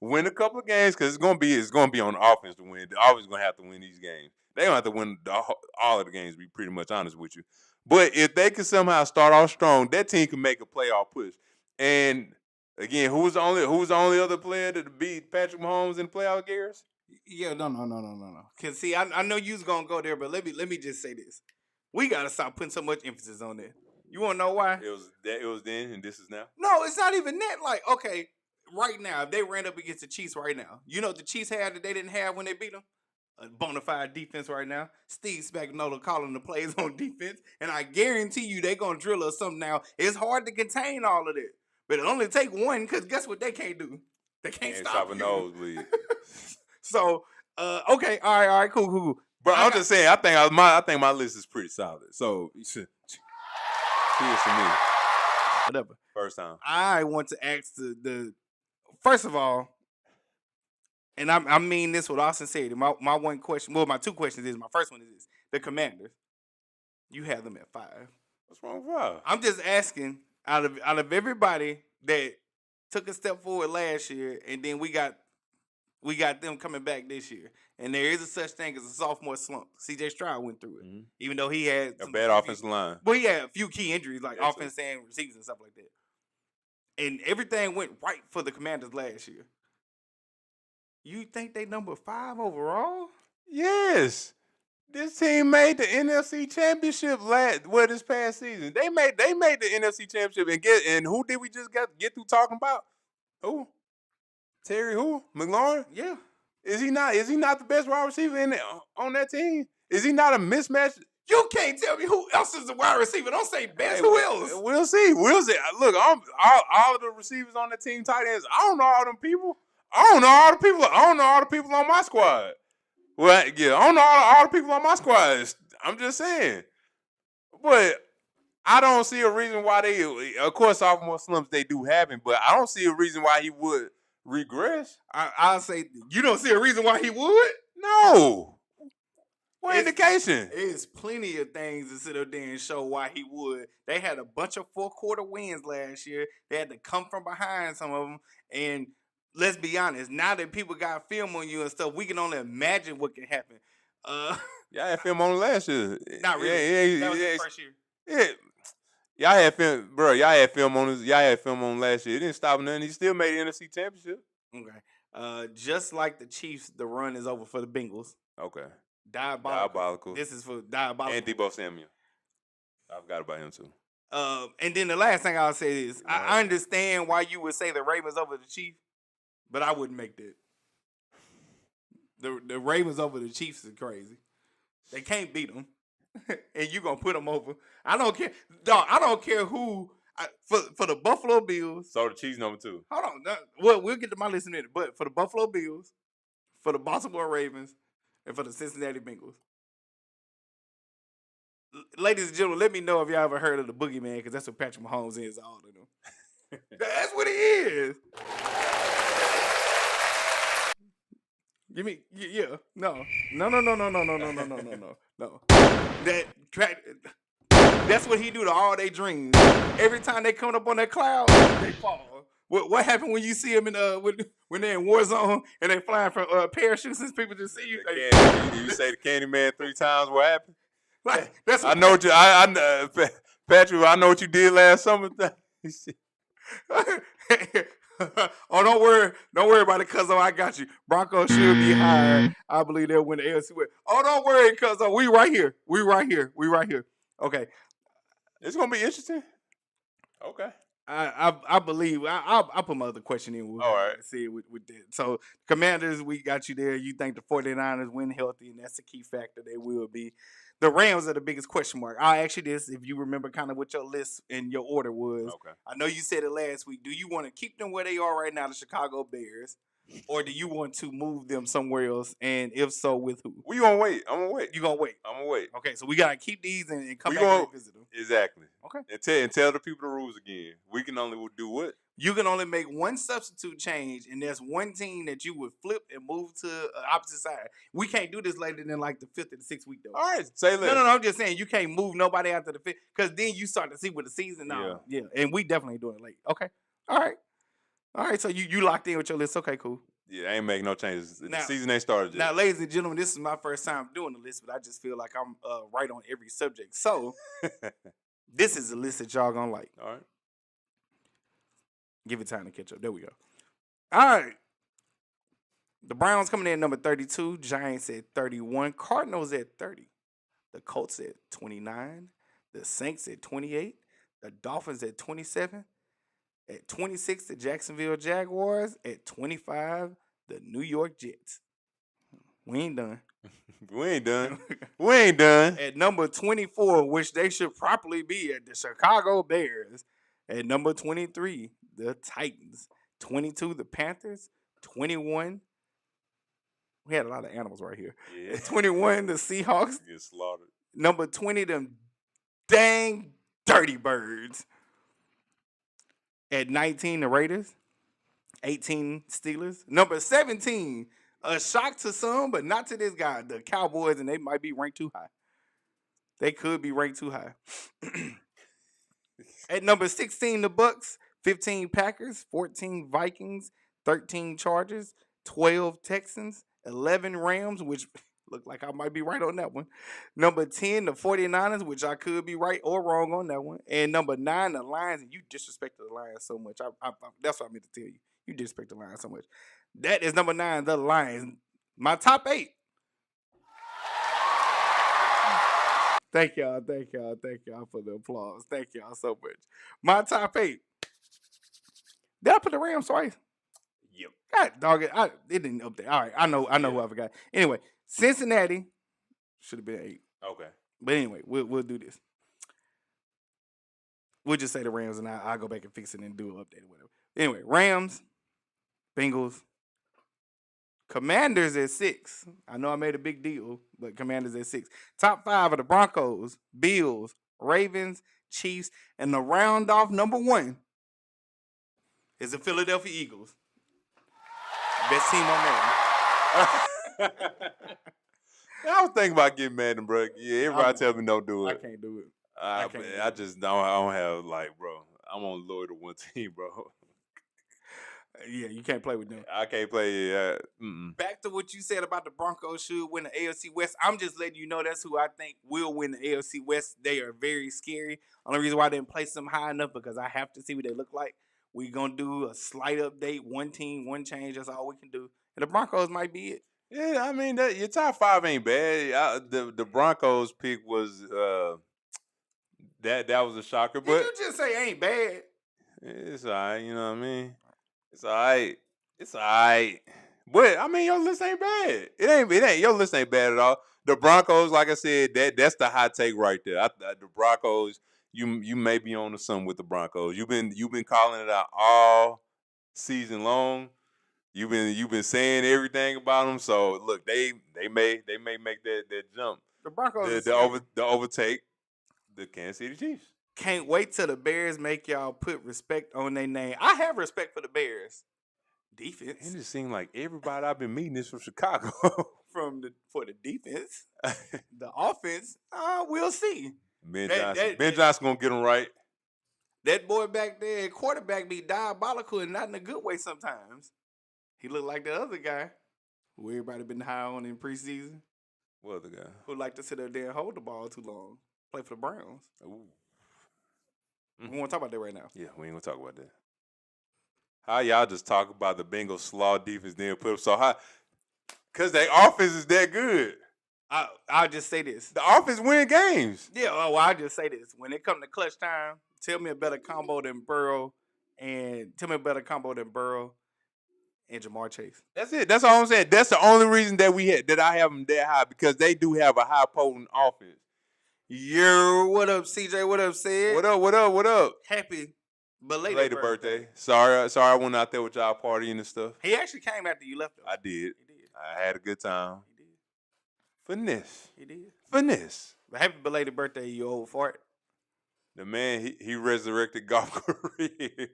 Speaker 2: win a couple of games, because it's gonna be on the offense to win. They're always gonna have to win these games. They don't have to win all of the games, to be pretty much honest with you. But if they can somehow start off strong, that team can make a playoff push. And again, who's the only other player that beat Patrick Mahomes in playoff games?
Speaker 1: Yeah, no. Cause see, I know you was gonna go there, but let me just say this: we gotta stop putting so much emphasis on that. You wanna know why?
Speaker 2: It was then, and this is now.
Speaker 1: No, it's not even that. Like, okay, right now, if they ran up against the Chiefs right now, you know what the Chiefs had that they didn't have when they beat them? A bona fide defense right now. Steve Spagnuolo calling the plays on defense, and I guarantee you they're gonna drill us something now. It's hard to contain all of that, but it only take one, because guess what they can't do? They can't stop
Speaker 2: a
Speaker 1: you.
Speaker 2: nosebleed.
Speaker 1: So, okay, all right, cool.
Speaker 2: But I'm just saying, I think my list is pretty solid. So, cheers to me.
Speaker 1: Whatever.
Speaker 2: First time.
Speaker 1: I want to ask the first of all, and I mean this with all sincerity. My one question, well, my two questions is, my first one is this: the Commanders, you have them at 5.
Speaker 2: What's wrong with 5?
Speaker 1: I'm just asking, out of everybody that took a step forward last year, and then we got them coming back this year, and there is a such thing as a sophomore slump. C.J. Stroud went through it, even though he had
Speaker 2: a bad offensive line.
Speaker 1: Well, he had a few key injuries, like offense and receivers and stuff like that. And everything went right for the Commanders last year. You think they number 5 overall?
Speaker 2: Yes. This team made the NFC Championship this past season. They made the NFC Championship, and who did we just get through talking about? Who? Terry who? McLaurin?
Speaker 1: Yeah.
Speaker 2: Is he not the best wide receiver on that team? Is he not a mismatch?
Speaker 1: You can't tell me who else is the wide receiver. Don't say best. Who else?
Speaker 2: We'll see. Look, all of the receivers on the team, tight ends. I don't know all them people. I don't know all the people on my squad. Well, yeah, I don't know all the people on my squad. I'm just saying. But I don't see a reason why of course, sophomore slumps, they do happen, but I don't see a reason why he would regress.
Speaker 1: I'll say, you don't see a reason why he would?
Speaker 2: No. What indication?
Speaker 1: There's plenty of things to sit up there and show why he would. They had a bunch of 4-quarter wins last year. They had to come from behind some of them. And let's be honest, now that people got film on you and stuff, we can only imagine what can happen.
Speaker 2: Y'all had film on last year.
Speaker 1: Not really. That was his first year.
Speaker 2: Yeah. Y'all had film, bro. Y'all had film on last year. It didn't stop nothing. He still made the NFC Championship.
Speaker 1: Okay. Just like the Chiefs, the run is over for the Bengals.
Speaker 2: Okay.
Speaker 1: Diabolical. This is for diabolical.
Speaker 2: And Deebo Samuel. I forgot about him too.
Speaker 1: And then the last thing I'll say is, I understand why you would say the Ravens over the Chiefs, but I wouldn't make that. The Ravens over the Chiefs is crazy. They can't beat them. And you gonna put them over. I don't care. Dog, I don't care who. For the Buffalo Bills.
Speaker 2: So the Chiefs number 2.
Speaker 1: Hold on. Well, we'll get to my list in a minute. But for the Buffalo Bills, for the Baltimore Ravens, and for the Cincinnati Bengals. Ladies and gentlemen, let me know if y'all ever heard of the Boogeyman, because that's what Patrick Mahomes is, all of them. That's what he is. Give me, yeah, no. That's what he do to all their dreams. Every time they come up on that cloud, they fall. What happened when you see them in when they're in war zone and they flying from parachutes and people just see you?
Speaker 2: You say the Candyman 3 times. What happened?
Speaker 1: Like, that's what
Speaker 2: I know what you. I Patrick. I know what you did last summer.
Speaker 1: Oh, don't worry about it, cuzzo. I got you. Broncos should be higher. I believe they'll win the AFC West. Oh, don't worry, cuzzo. We right here. Okay,
Speaker 2: it's gonna be interesting. Okay.
Speaker 1: I believe I'll put my other question in.
Speaker 2: All right.
Speaker 1: See with that. So Commanders, we got you there. You think the 49ers win healthy, and that's the key factor. They will be. The Rams are the biggest question mark. I'll ask you this, if you remember kind of what your list and your order was.
Speaker 2: Okay.
Speaker 1: I know you said it last week. Do you want to keep them where they are right now, the Chicago Bears, or do you want to move them somewhere else? And if so, with who?
Speaker 2: We gonna wait. I'm gonna wait.
Speaker 1: You gonna wait?
Speaker 2: I'm gonna wait.
Speaker 1: Okay, so we gotta keep these and come back and visit them.
Speaker 2: Exactly.
Speaker 1: Okay.
Speaker 2: And tell the people the rules again. We can only do what?
Speaker 1: You can only make one substitute change, and there's one team that you would flip and move to opposite side. We can't do this later than like the 5th or the 6th week, though.
Speaker 2: All right, say less.
Speaker 1: No, I'm just saying you can't move nobody after the 5th because then you start to see with the season. Yeah, and we definitely doing it late. Okay, all right. So you locked in with your list. Okay, cool.
Speaker 2: Yeah, I ain't make no changes. The season ain't started yet.
Speaker 1: Now, ladies and gentlemen, this is my first time doing the list, but I just feel like I'm right on every subject. So this is a list that y'all gonna like.
Speaker 2: All right.
Speaker 1: Give it time to catch up. There we go. All right. The Browns coming in at number 32. Giants at 31. Cardinals at 30. The Colts at 29. The Saints at 28. The Dolphins at 27. At 26, the Jacksonville Jaguars. At 25, the New York Jets. We ain't done.
Speaker 2: We ain't done.
Speaker 1: At number 24, which they should properly be at, the Chicago Bears. At number 23, the Titans. 22, the Panthers. 21. We had a lot of animals right here.
Speaker 2: Yeah.
Speaker 1: At 21, the Seahawks.
Speaker 2: Get slaughtered.
Speaker 1: Number 20, them dang dirty birds. At 19, the Raiders. 18, Steelers. Number 17, a shock to some, but not to this guy, the Cowboys, and they might be ranked too high. They could be ranked too high. At number 16, the Bucks. 15, Packers. 14, Vikings. 13, Chargers. 12, Texans. 11, Rams, which look like I might be right on that one. Number 10, the 49ers, which I could be right or wrong on that one. And number 9, the Lions. And you disrespect the Lions so much. That's what I meant to tell you. You disrespect the Lions so much. That is number 9, the Lions. My top 8. Thank y'all for the applause. Thank y'all so much. My top 8. Did I put the Rams twice?
Speaker 2: Yep.
Speaker 1: God, dog it. It didn't update. All right, I know who I forgot. Anyway, Cincinnati should have been 8.
Speaker 2: Okay.
Speaker 1: But anyway, we'll do this. We'll just say the Rams, and I'll go back and fix it and do an update or whatever. Anyway, Rams, Bengals, Commanders at 6. I know I made a big deal, but Commanders at 6. Top 5 are the Broncos, Bills, Ravens, Chiefs, and the round off number 1 is the Philadelphia Eagles. Best team on there.
Speaker 2: I was thinking about getting mad and bro. Yeah, everybody tell me don't do it.
Speaker 1: I can't do it.
Speaker 2: I just don't have bro. I'm on loyal to one team, bro.
Speaker 1: Yeah, you can't play with them.
Speaker 2: I can't play.
Speaker 1: Back to what you said about the Broncos should win the AFC West. I'm just letting you know that's who I think will win the AFC West. They are very scary. Only reason why I didn't place them high enough because I have to see what they look like. We're going to do a slight update, one team, one change. That's all we can do. And the Broncos might be it.
Speaker 2: Yeah, I mean, your top 5 ain't bad. The Broncos pick was that was a shocker. But
Speaker 1: did you just say ain't bad?
Speaker 2: It's all right, you know what I mean? It's all right. But, I mean, your list ain't bad. It ain't. Your list ain't bad at all. The Broncos, like I said, that's the hot take right there. The Broncos, you may be on to something with the Broncos. You've been calling it out all season long. You've been saying everything about them. So look, they may make that jump.
Speaker 1: The Broncos
Speaker 2: the overtake the Kansas City Chiefs.
Speaker 1: Can't wait till the Bears make y'all put respect on their name. I have respect for the Bears. Defense.
Speaker 2: It just seems like everybody I've been meeting is from Chicago.
Speaker 1: For the defense. The offense, we'll see.
Speaker 2: Ben Johnson gonna get them right.
Speaker 1: That boy back there, quarterback, be diabolical and not in a good way sometimes. He looked like the other guy who everybody been high on in preseason.
Speaker 2: What other guy?
Speaker 1: Who like to sit there and hold the ball too long. Play for the Browns.
Speaker 2: Ooh.
Speaker 1: We want to talk about that right now.
Speaker 2: Yeah, we ain't gonna talk about that. How y'all just talk about the Bengals' slaw defense then put up so high? Because their offense is that good.
Speaker 1: I'll just say this.
Speaker 2: The offense win games.
Speaker 1: Yeah, I'll just say this. When it comes to clutch time, tell me a better combo than Burrow and Jamar Chase.
Speaker 2: That's it. That's all I'm saying. That's the only reason that I have them that high, because they do have a high potent offense.
Speaker 1: Yo, what up, CJ? What up, Sid?
Speaker 2: What up?
Speaker 1: Happy belated birthday.
Speaker 2: Sorry I went out there with y'all partying and stuff.
Speaker 1: He actually came after you left, though.
Speaker 2: I did.
Speaker 1: He did.
Speaker 2: I had a good time.
Speaker 1: He did.
Speaker 2: Finesse.
Speaker 1: He did.
Speaker 2: Finesse.
Speaker 1: But happy belated birthday, you old fart.
Speaker 2: The man, he resurrected golf career.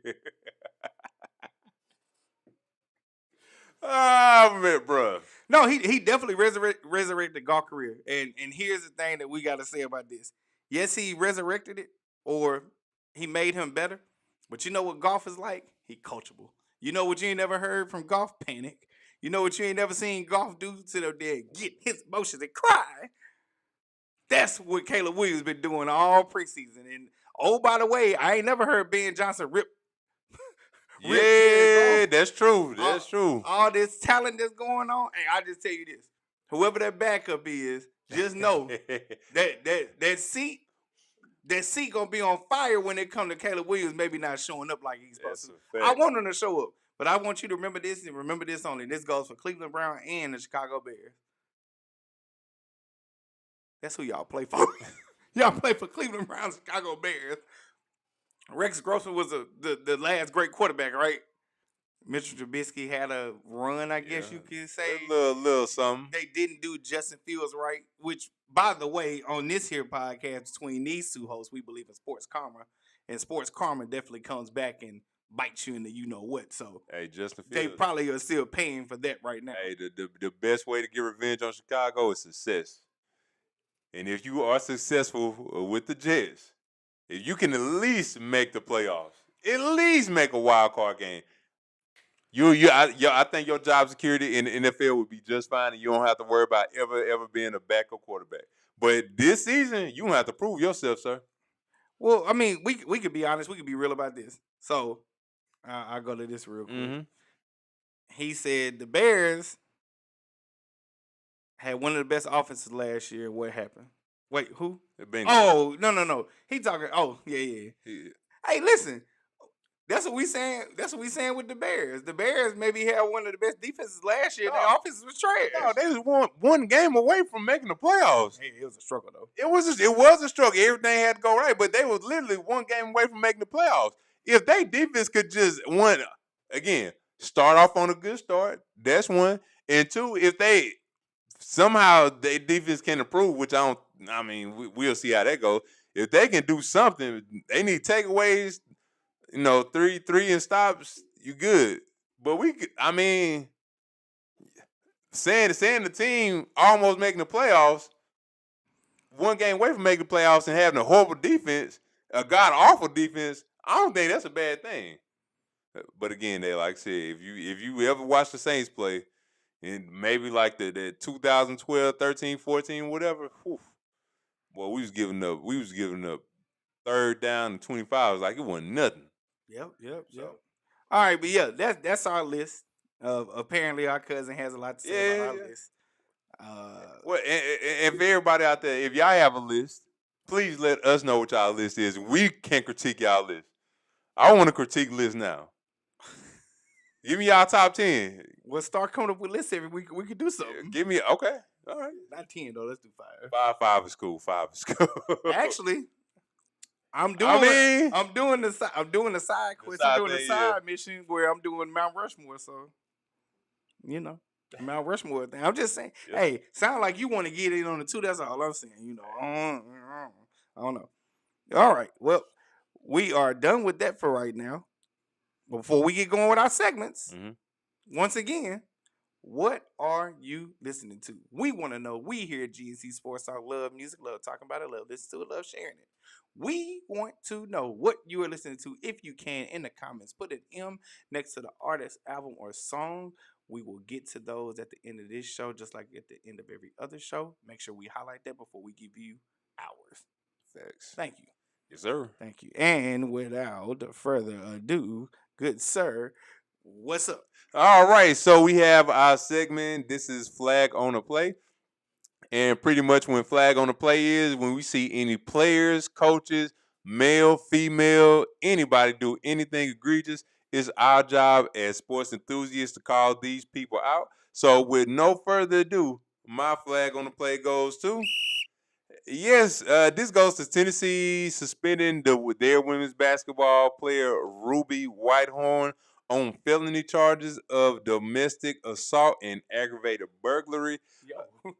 Speaker 2: Ah, man, bro.
Speaker 1: No, he definitely resurrected the golf career. And here's the thing that we got to say about this. Yes, he resurrected it, or he made him better. But you know what golf is like? He coachable. You know what you ain't never heard from golf? Panic. You know what you ain't never seen golf do? Sit up there and get his emotions and cry. That's what Caleb Williams been doing all preseason. And oh, by the way, I ain't never heard Ben Johnson rip.
Speaker 2: Yeah, that's true. That's true.
Speaker 1: All this talent that's going on. Hey, I just tell you this: whoever that backup is, just know that seat gonna be on fire when it come to Caleb Williams maybe not showing up like he's supposed to. I want him to show up, but I want you to remember this and remember this only. This goes for Cleveland Browns and the Chicago Bears. That's who y'all play for. Y'all play for Cleveland Browns, Chicago Bears. Rex Grossman was the last great quarterback, right? Mitchell Trubisky had a run, I guess you could say.
Speaker 2: A little something.
Speaker 1: They didn't do Justin Fields right, which, by the way, on this here podcast between these two hosts, we believe in sports karma. And sports karma definitely comes back and bites you in the you-know-what. So
Speaker 2: hey, Justin Fields,
Speaker 1: they probably are still paying for that right now.
Speaker 2: Hey, the best way to get revenge on Chicago is success. And if you are successful with the Jets, if you can at least make the playoffs, at least make a wild card game, I think your job security in the NFL would be just fine, and you don't have to worry about ever being a backup quarterback. But this season, you don't have to prove yourself, sir.
Speaker 1: Well, I mean, we could be honest. We could be real about this. So I'll go to this real quick. Mm-hmm. He said the Bears had one of the best offenses last year. What happened? Wait, who? Oh, no. He talking. Oh, yeah. Hey, listen. That's what we saying. That's what we saying with the Bears. The Bears maybe had one of the best defenses last year. Their offense was trash.
Speaker 2: No, they was one game away from making the playoffs.
Speaker 1: Hey, it was a struggle though.
Speaker 2: It was a struggle. Everything had to go right, but they was literally one game away from making the playoffs. If they defense could just start off on a good start, that's one. And two, if they somehow their defense can improve, which we'll see how that goes. If they can do something, they need takeaways. 3 and stops, you good. But saying the team almost making the playoffs, one game away from making the playoffs and having a horrible defense, a god-awful defense, I don't think that's a bad thing. But again, like I said, if you ever watch the Saints play, and maybe like the 2012, 13, 14, whatever, we was giving up third down and 25. Like it wasn't nothing.
Speaker 1: Yep. All right, but yeah, that's our list. Apparently, our cousin has a lot to say about our list.
Speaker 2: And for everybody out there, if y'all have a list, please let us know what y'all list is. We can critique y'all list. I want to critique list now. Give me y'all top 10.
Speaker 1: We'll start coming up with lists every week. We could do something.
Speaker 2: Give me okay. All right.
Speaker 1: Not 10 though. Let's do 5.
Speaker 2: 5 is cool. 5 is cool.
Speaker 1: Actually, I'm doing the side quest. I'm doing the side mission where I'm doing Mount Rushmore. So, Mount Rushmore thing. I'm just saying. Yeah. Hey, sound like you want to get in on the 2. That's all I'm saying. I don't know. All right. Well, we are done with that for right now. Before we get going with our segments, once again, what are you listening to? We want to know. We here at G&C Sports Talk love music, love talking about it, love listening to it, love sharing it. We want to know what you are listening to. If you can, in the comments, put an M next to the artist, album, or song. We will get to those at the end of this show, just like at the end of every other show. Make sure we highlight that before we give you ours.
Speaker 2: Thanks.
Speaker 1: Thank you.
Speaker 2: Yes, sir.
Speaker 1: Thank you. And without further ado, good sir, what's up?
Speaker 2: All right, so we have our segment. This is Flag on the Play. And pretty much when Flag on the Play is when we see any players, coaches, male, female, anybody do anything egregious, it's our job as sports enthusiasts to call these people out. So with no further ado, my Flag on the Play goes to... Yes, this goes to Tennessee suspending their women's basketball player Ruby Whitehorn on felony charges of domestic assault and aggravated burglary.
Speaker 1: Yo,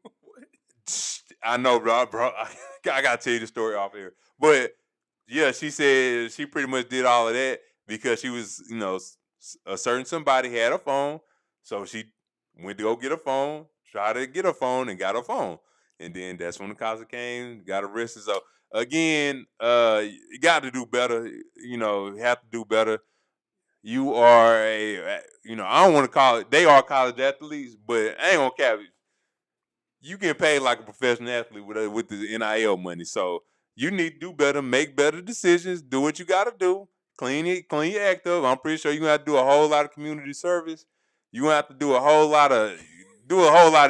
Speaker 2: I know, bro. I gotta tell you the story off here. But yeah, she said she pretty much did all of that because she was, a certain somebody had a phone, So she went to go get a phone, tried to get a phone, and got a phone. And then that's when the cops came, got arrested. So again, you got to do better. You have to do better. You are I don't want to call it. They are college athletes, but I ain't gonna cap it. You get paid like a professional athlete with the NIL money. So you need to do better, make better decisions, do what you got to do, clean your act up. I'm pretty sure you're gonna have to do a whole lot of community service. You're gonna have to do a whole lot of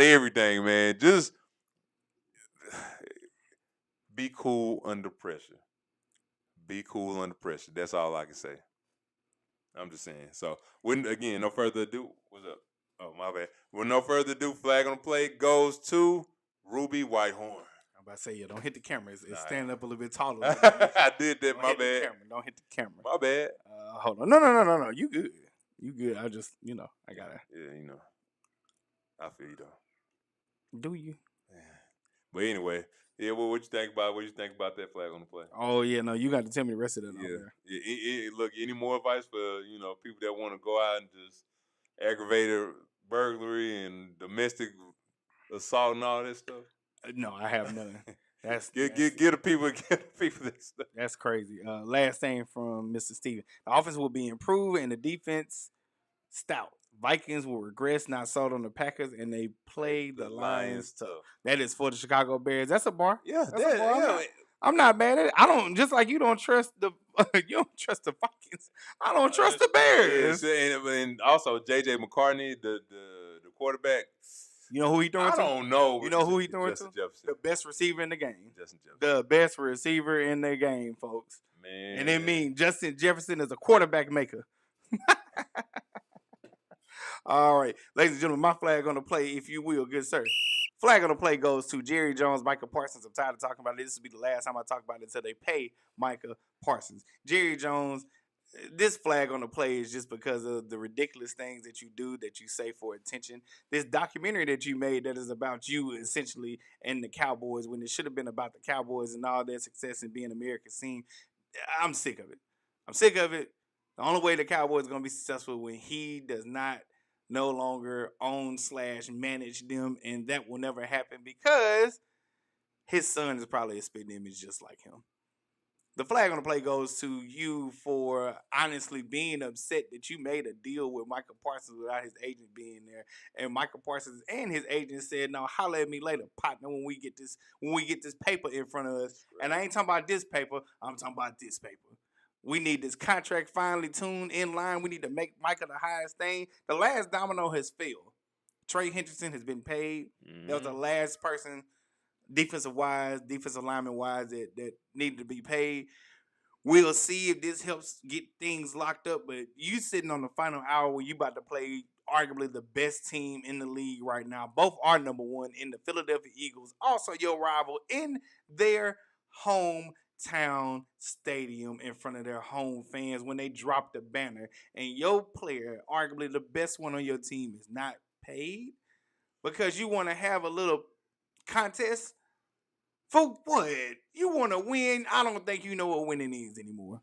Speaker 2: everything, man. Just be cool under pressure. Be cool under pressure. That's all I can say. I'm just saying. So, no further ado, what's up? Oh, my bad. With no further ado, flag on the play goes to Ruby Whitehorn.
Speaker 1: I'm about to say, don't hit the camera. It's standing up a little bit taller.
Speaker 2: I did that.
Speaker 1: Don't
Speaker 2: my
Speaker 1: hit
Speaker 2: bad.
Speaker 1: The camera. Don't hit the camera.
Speaker 2: My bad.
Speaker 1: Hold on. No. You good. You good. I just, I gotta.
Speaker 2: Yeah, I feel you though.
Speaker 1: Do you?
Speaker 2: Yeah. But anyway, yeah. Well, what you think about that flag on the play?
Speaker 1: Oh yeah, no. You got to tell me the rest of that.
Speaker 2: Yeah. Look, any more advice for people that want to go out and just aggravated burglary and domestic assault and all that stuff?
Speaker 1: No, I have none. That's
Speaker 2: get the people that stuff.
Speaker 1: That's crazy. Last thing from Mr. Steven. The offense will be improved and the defense stout. Vikings will regress, not sold on the Packers, and they play the Lions tough. That is for the Chicago Bears. That's a bar.
Speaker 2: Yeah,
Speaker 1: that's a bar. I'm not mad at it. I don't, just like you don't trust the Vikings. I don't trust the Bears.
Speaker 2: And also J.J. McCartney, the quarterback.
Speaker 1: You know who he throwing to?
Speaker 2: I don't know.
Speaker 1: You know who he throwing
Speaker 2: Justin
Speaker 1: to?
Speaker 2: Jefferson.
Speaker 1: The best receiver in the game.
Speaker 2: Justin Jefferson.
Speaker 1: The best receiver in the game, folks.
Speaker 2: Man.
Speaker 1: And it means Justin Jefferson is a quarterback maker. All right. Ladies and gentlemen, my flag on the play, if you will, good sir. Flag on the play goes to Jerry Jones, Micah Parsons. I'm tired of talking about it. This will be the last time I talk about it until they pay Micah Parsons. Jerry Jones, this flag on the play is just because of the ridiculous things that you do, that you say for attention. This documentary that you made that is about you, essentially, and the Cowboys, when it should have been about the Cowboys and all their success and being America's team. I'm sick of it. I'm sick of it. The only way the Cowboys are going to be successful when he does not no longer own/manage them, and that will never happen because his son is probably a spitting image just like him. The flag on the play goes to you for honestly being upset that you made a deal with Micah Parsons without his agent being there. And Micah Parsons and his agent said, "No, holler at me later, partner, when we get this paper in front of us." And I ain't talking about this paper, I'm talking about this paper. We need this contract finally tuned in line. We need to make Micah the highest thing. The last domino has failed. Trey Hendrickson has been paid. Mm-hmm. That was the last person, defensive lineman-wise, that needed to be paid. We'll see if this helps get things locked up. But you sitting on the final hour where you about to play arguably the best team in the league right now. Both are number one in the Philadelphia Eagles. Also your rival in their hometown stadium in front of their home fans when they drop the banner. And your player, arguably the best one on your team, is not paid because you want to have a little contest. For what? You want to win? I don't think you know what winning is anymore.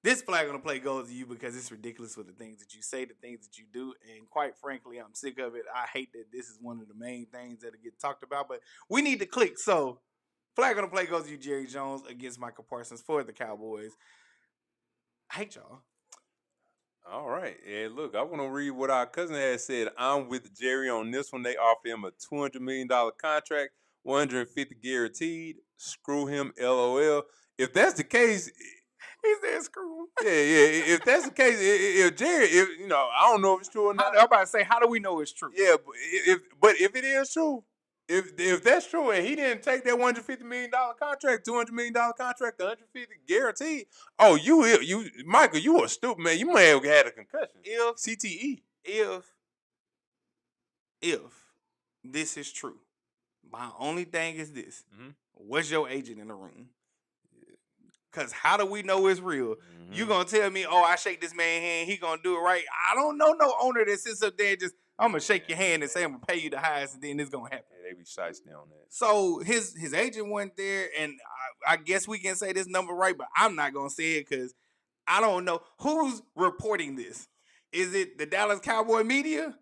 Speaker 1: This flag on the play goes to you because it's ridiculous with the things that you say, the things that you do, and quite frankly, I'm sick of it. I hate that this is one of the main things that get talked about, but we need to click. So, flag on the play goes to you, Jerry Jones, against Micah Parsons for the Cowboys. I hate y'all.
Speaker 2: All right. And look, I want to read what our cousin had said. I'm with Jerry on this one. They offer him a $200 million contract. 150 guaranteed. Screw him, LOL. If that's the case,
Speaker 1: he said screw him.
Speaker 2: Yeah. If that's the case, if Jerry, I don't know if it's true or not.
Speaker 1: I'm about to say, how do we know it's true?
Speaker 2: Yeah, but if it is true, if that's true, and he didn't take that $150 million contract, $200 million contract, 150 guaranteed. Oh, you, Michael, you a stupid man. You may have had a concussion.
Speaker 1: If
Speaker 2: CTE.
Speaker 1: If this is true. My only thing is this. Mm-hmm. What's your agent in the room? Because how do we know it's real? Mm-hmm. You going to tell me, oh, I shake this man's hand, he going to do it right. I don't know no owner that sits up there and just, I'm going to shake your hand and say I'm going to pay you the highest and then it's going to happen.
Speaker 2: Yeah, they be shiesty on that.
Speaker 1: So his agent went there, and I guess we can say this number right, but I'm not going to say it because I don't know. Who's reporting this? Is it the Dallas Cowboy media?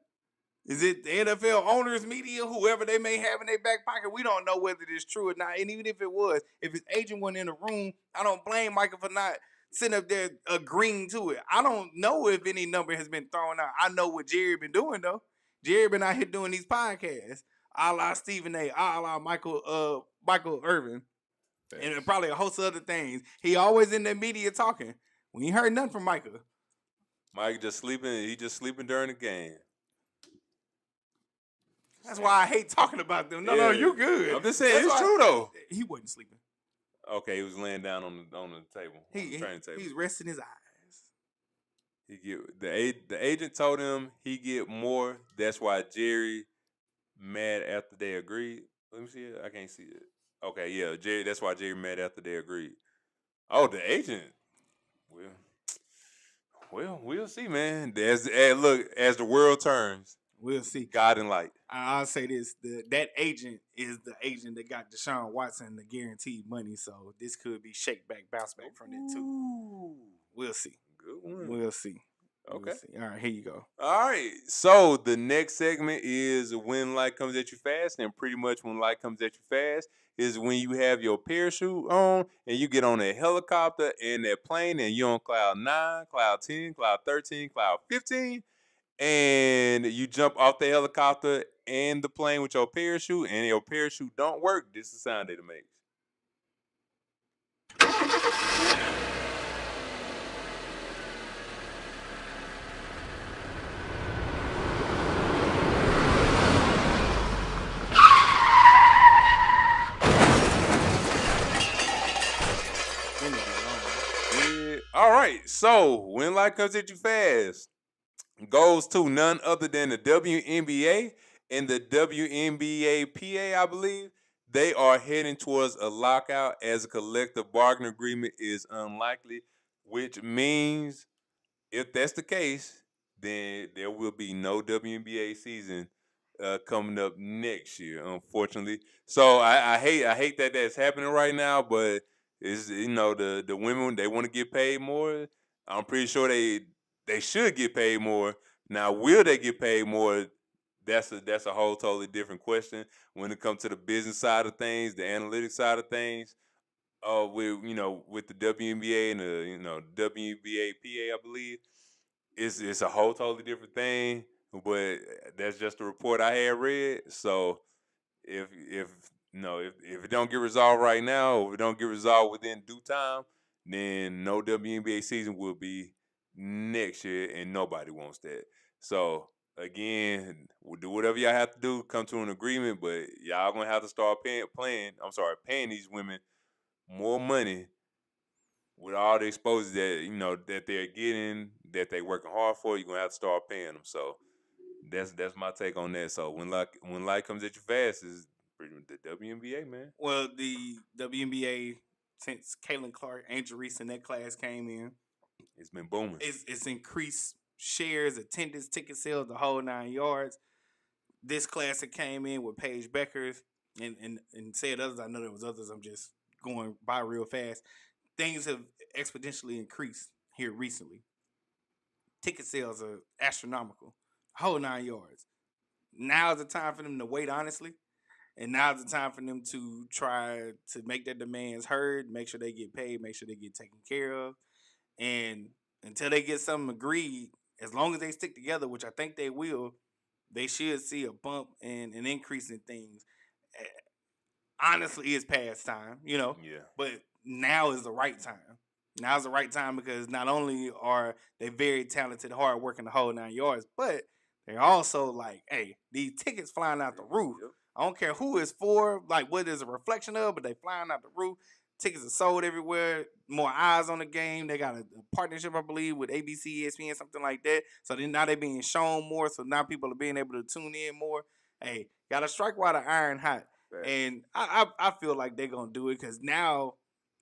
Speaker 1: Is it the NFL owners media? Whoever they may have in their back pocket, we don't know whether it's true or not. And even if it was, if his agent wasn't in the room, I don't blame Michael for not sitting up there agreeing to it. I don't know if any number has been thrown out. I know what Jerry been doing though. Jerry been out here doing these podcasts, a la Stephen A, a la Michael Irvin, and probably a host of other things. He always in the media talking. We ain't heard nothing from Michael.
Speaker 2: Mike just sleeping. He just sleeping during the game.
Speaker 1: That's why I hate talking about them. No, you good.
Speaker 2: I'm just saying it's true though.
Speaker 1: He wasn't sleeping.
Speaker 2: Okay, he was laying down on the table, on the training table.
Speaker 1: He's resting his eyes.
Speaker 2: He get the agent told him he get more. That's why Jerry mad after they agreed. Let me see it. I can't see it. Okay, yeah, Jerry. That's why Jerry mad after they agreed. Oh, the agent. Well, we'll see, man. As the world turns,
Speaker 1: we'll see.
Speaker 2: God and light.
Speaker 1: I'll say this: that agent is the agent that got Deshaun Watson the guaranteed money. So this could be shake back, bounce back from that too. We'll see.
Speaker 2: Good one.
Speaker 1: We'll see.
Speaker 2: Okay.
Speaker 1: We'll see. All right, here you go.
Speaker 2: All right. So the next segment is when light comes at you fast, and pretty much when light comes at you fast is when you have your parachute on and you get on a helicopter and that plane and you're on cloud 9, cloud 10, cloud 13, cloud 15, and you jump off the helicopter and the plane with your parachute and your parachute don't work. This is the sound that it makes. All right, so when light comes at you fast, goes to none other than the WNBA and the WNBA PA, I believe. They are heading towards a lockout as a collective bargaining agreement is unlikely, which means if that's the case, then there will be no WNBA season coming up next year, unfortunately. So I hate that that's happening right now, but it's, the women, they want to get paid more. I'm pretty sure they should get paid more. Now, will they get paid more? That's a whole totally different question when it comes to the business side of things, the analytics side of things. With the WNBA and the WNBA PA, I believe it's a whole totally different thing. But that's just a report I had read. So if it don't get resolved right now, or if it don't get resolved within due time, then no WNBA season will be next year, and nobody wants that. So again, we'll do whatever y'all have to do, come to an agreement, but y'all gonna have to start paying these women more money with all the exposure that they're getting, that they working hard for. You're gonna have to start paying them. So that's my take on that. So when light comes at you fast is pretty much the WNBA, man.
Speaker 1: Well, the WNBA, since Caitlin Clark, Angel Reese, and that class came in,
Speaker 2: it's been booming.
Speaker 1: It's increased shares, attendance, ticket sales, the whole 9 yards. This class that came in with Paige Beckers and said others. I know there was others. I'm just going by real fast. Things have exponentially increased here recently. Ticket sales are astronomical. Whole 9 yards. Now's the time for them to wait, honestly. And now's the time for them to try to make their demands heard, make sure they get paid, make sure they get taken care of. And until they get something agreed, as long as they stick together, which I think they will, they should see a bump and an increase in things. Honestly, it's past time,
Speaker 2: Yeah.
Speaker 1: But now is the right time. Now is the right time because not only are they very talented, hard working the whole 9 yards, but they're also like, hey, these tickets flying out the roof.
Speaker 2: Yep.
Speaker 1: I don't care who it's for, like what is a reflection of, but they flying out the roof. Tickets are sold everywhere. More eyes on the game. They got a partnership, I believe, with ABC, ESPN, something like that. So then now they're being shown more. So now people are being able to tune in more. Hey, got to strike while the iron hot. Right. And I feel like they're going to do it because now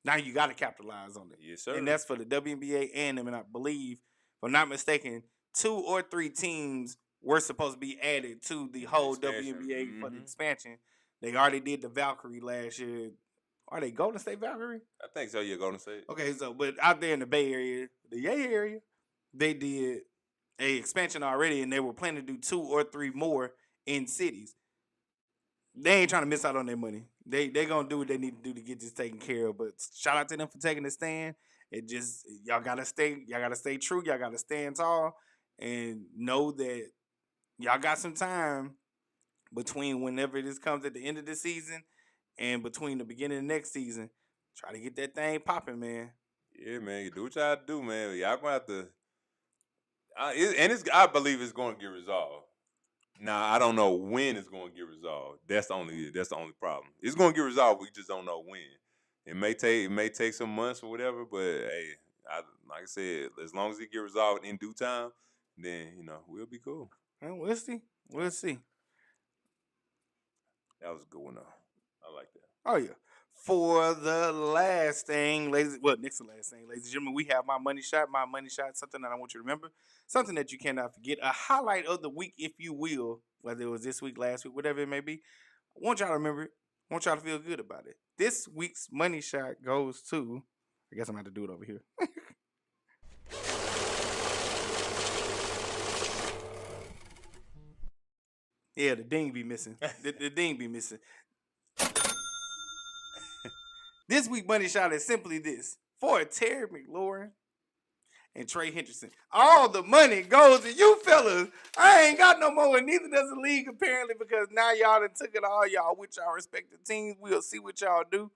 Speaker 1: you got to capitalize on it.
Speaker 2: Yes, sir.
Speaker 1: And that's for the WNBA and them. And I believe, if I'm not mistaken, 2 or 3 teams were supposed to be added to the whole WNBA for the expansion. They already did the Valkyrie last year. Are they Golden State Valkyrie?
Speaker 2: I think so, yeah, Golden State.
Speaker 1: Okay, so, but out there in the Bay Area, the Yay area, they did a expansion already, and they were planning to do 2 or 3 more in cities. They ain't trying to miss out on their money. They gonna do what they need to do to get this taken care of. But shout out to them for taking the stand. It just y'all gotta stay true. Y'all gotta stand tall and know that y'all got some time between whenever this comes at the end of the season and between the beginning of the next season. Try to get that thing popping, man.
Speaker 2: Yeah, man. You do what y'all do, man. Y'all gonna have to. I believe it's going to get resolved. Now I don't know when it's going to get resolved. That's the only problem. It's going to get resolved. We just don't know when. It may take some months or whatever. But hey, like I said, as long as it get resolved in due time, then we'll be cool.
Speaker 1: Well, we'll see. We'll see.
Speaker 2: That was a good one, though. I like that.
Speaker 1: Oh yeah. For the last thing, next to last thing, ladies and gentlemen, we have my money shot. My money shot, something that I want you to remember, something that you cannot forget, a highlight of the week, if you will, whether it was this week, last week, whatever it may be. I want y'all to remember it. I want y'all to feel good about it. This week's money shot goes to, I guess I'm going to have to do it over here. Yeah, the ding be missing. The ding be missing. This week money shot is simply this. For Terry McLaurin and Trey Hendrickson. All the money goes to you fellas. I ain't got no more, and neither does the league apparently, because now y'all done took it all, y'all with y'all respective teams. We'll see what y'all do.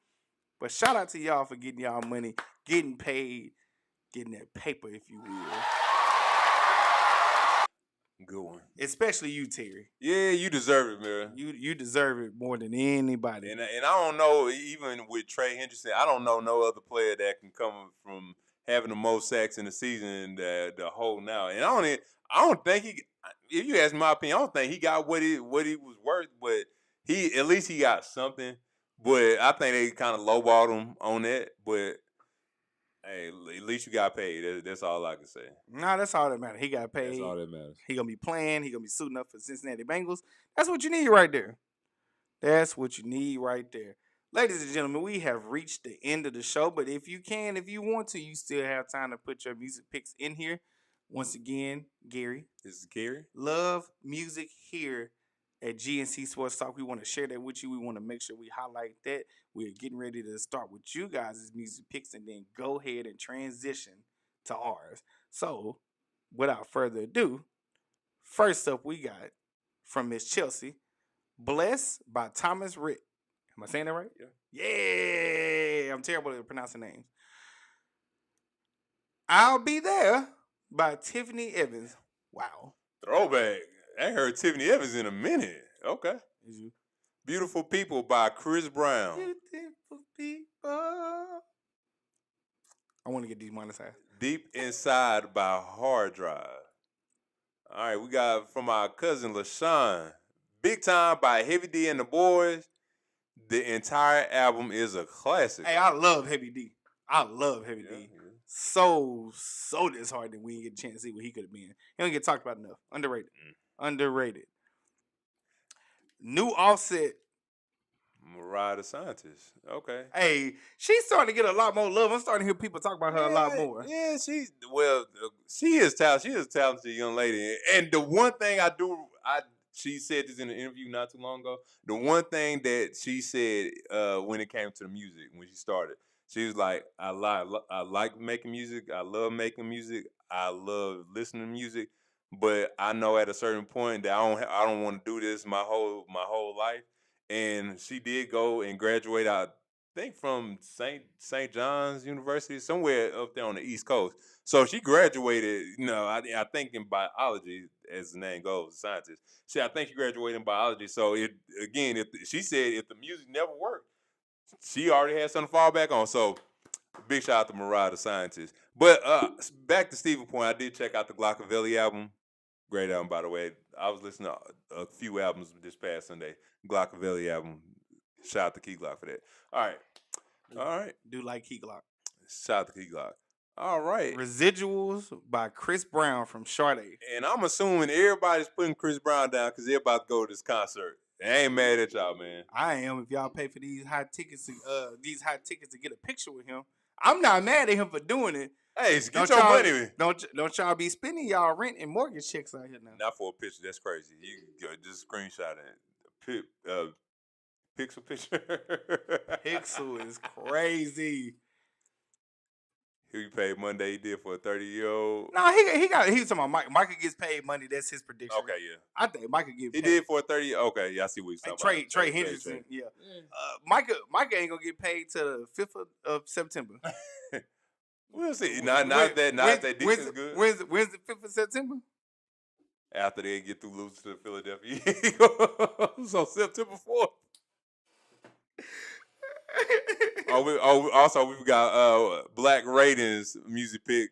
Speaker 1: But shout out to y'all for getting y'all money, getting paid, getting that paper, if you will.
Speaker 2: Good one.
Speaker 1: Especially you, Terry.
Speaker 2: Yeah, you deserve it, man.
Speaker 1: You deserve it more than anybody.
Speaker 2: And I don't know, even with Trey Hendrickson, I don't know no other player that can come from having the most sacks in the season the whole now. And I don't think he. If you ask my opinion, I don't think he got what he was worth. But at least he got something. But I think they kind of lowballed him on that. But hey, at least you got paid. That's all I can say.
Speaker 1: Nah, that's all that matters. He got paid.
Speaker 3: That's all that matters.
Speaker 1: He gonna be playing. He gonna be suiting up for the Cincinnati Bengals. That's what you need right there. That's what you need right there. Ladies and gentlemen, we have reached the end of the show. But if you want to, you still have time to put your music picks in here. Once again, Gary.
Speaker 2: This is Gary.
Speaker 1: Love music here at G&C Sports Talk. We want to share that with you. We want to make sure we highlight that. We're getting ready to start with you guys' music picks and then go ahead and transition to ours. So, without further ado, first up we got from Miss Chelsea, Blessed by Thomas Rhett. Am I saying that right?
Speaker 2: Yeah.
Speaker 1: Yeah. I'm terrible at pronouncing names. I'll Be There by Tiffany Evans. Wow.
Speaker 2: Throwback. I ain't heard Tiffany Evans in a minute. Okay.
Speaker 1: Is you?
Speaker 2: Beautiful People by Chris Brown.
Speaker 1: Beautiful people. I want to get these monetized.
Speaker 2: Deep Inside by Hard Drive. All right, we got from our cousin LaShawn, Big Time by Heavy D and the Boys. The entire album is a classic.
Speaker 1: Hey, I love Heavy D. I love Heavy D.
Speaker 2: Yeah.
Speaker 1: So disheartening we didn't get a chance to see what he could have been. He don't get talked about enough. Underrated. Underrated. New Offset.
Speaker 2: Mariah the Scientist. Okay.
Speaker 1: Hey, she's starting to get a lot more love. I'm starting to hear people talk about her a lot more.
Speaker 2: Yeah, she is talented. She is a talented young lady. And the one thing she said this in an interview not too long ago. The one thing that she said when it came to the music, when she started, she was like, I like making music. I love making music. I love listening to music. But I know at a certain point that I don't want to do this my whole life. And she did go and graduate, I think, from St. John's University, somewhere up there on the East Coast. So she graduated, I think in biology, as the name goes, scientist. I think she graduated in biology. So she said if the music never worked, she already had something to fall back on. So big shout out to Mariah the Scientist. But back to Stephen's point, I did check out the Glockavelli album. Great album, by the way. I was listening to a few albums this past Sunday. Glockavelli album. Shout out to Key Glock for that. All right.
Speaker 1: Do like Key Glock.
Speaker 2: Shout out to Key Glock. All right.
Speaker 1: Residuals by Chris Brown from Sade.
Speaker 2: And I'm assuming everybody's putting Chris Brown down because they're about to go to this concert. I ain't mad at y'all, man.
Speaker 1: I am. If y'all pay for these high tickets to get a picture with him, I'm not mad at him for doing it.
Speaker 2: Hey, get your money.
Speaker 1: Don't y'all be spending y'all rent and mortgage checks out here now.
Speaker 2: Not for a picture. That's crazy. You just screenshot it. Pixel picture.
Speaker 1: Pixel is crazy.
Speaker 2: He paid Monday. He did for a 30-year-old.
Speaker 1: No, he was talking about Mike. Micah gets paid money. That's his prediction.
Speaker 2: Okay, yeah.
Speaker 1: I think Micah get paid.
Speaker 2: He did for a 30. Okay, yeah, I see what he's talking about.
Speaker 1: Trey Hendrickson, yeah. Micah ain't gonna get paid till the 5th of September.
Speaker 2: We'll see. Not that defense good.
Speaker 1: When's the 5th of September?
Speaker 2: After they get through losing to Philadelphia Eagles on September 4th. Also we've got Black Raidens music pick,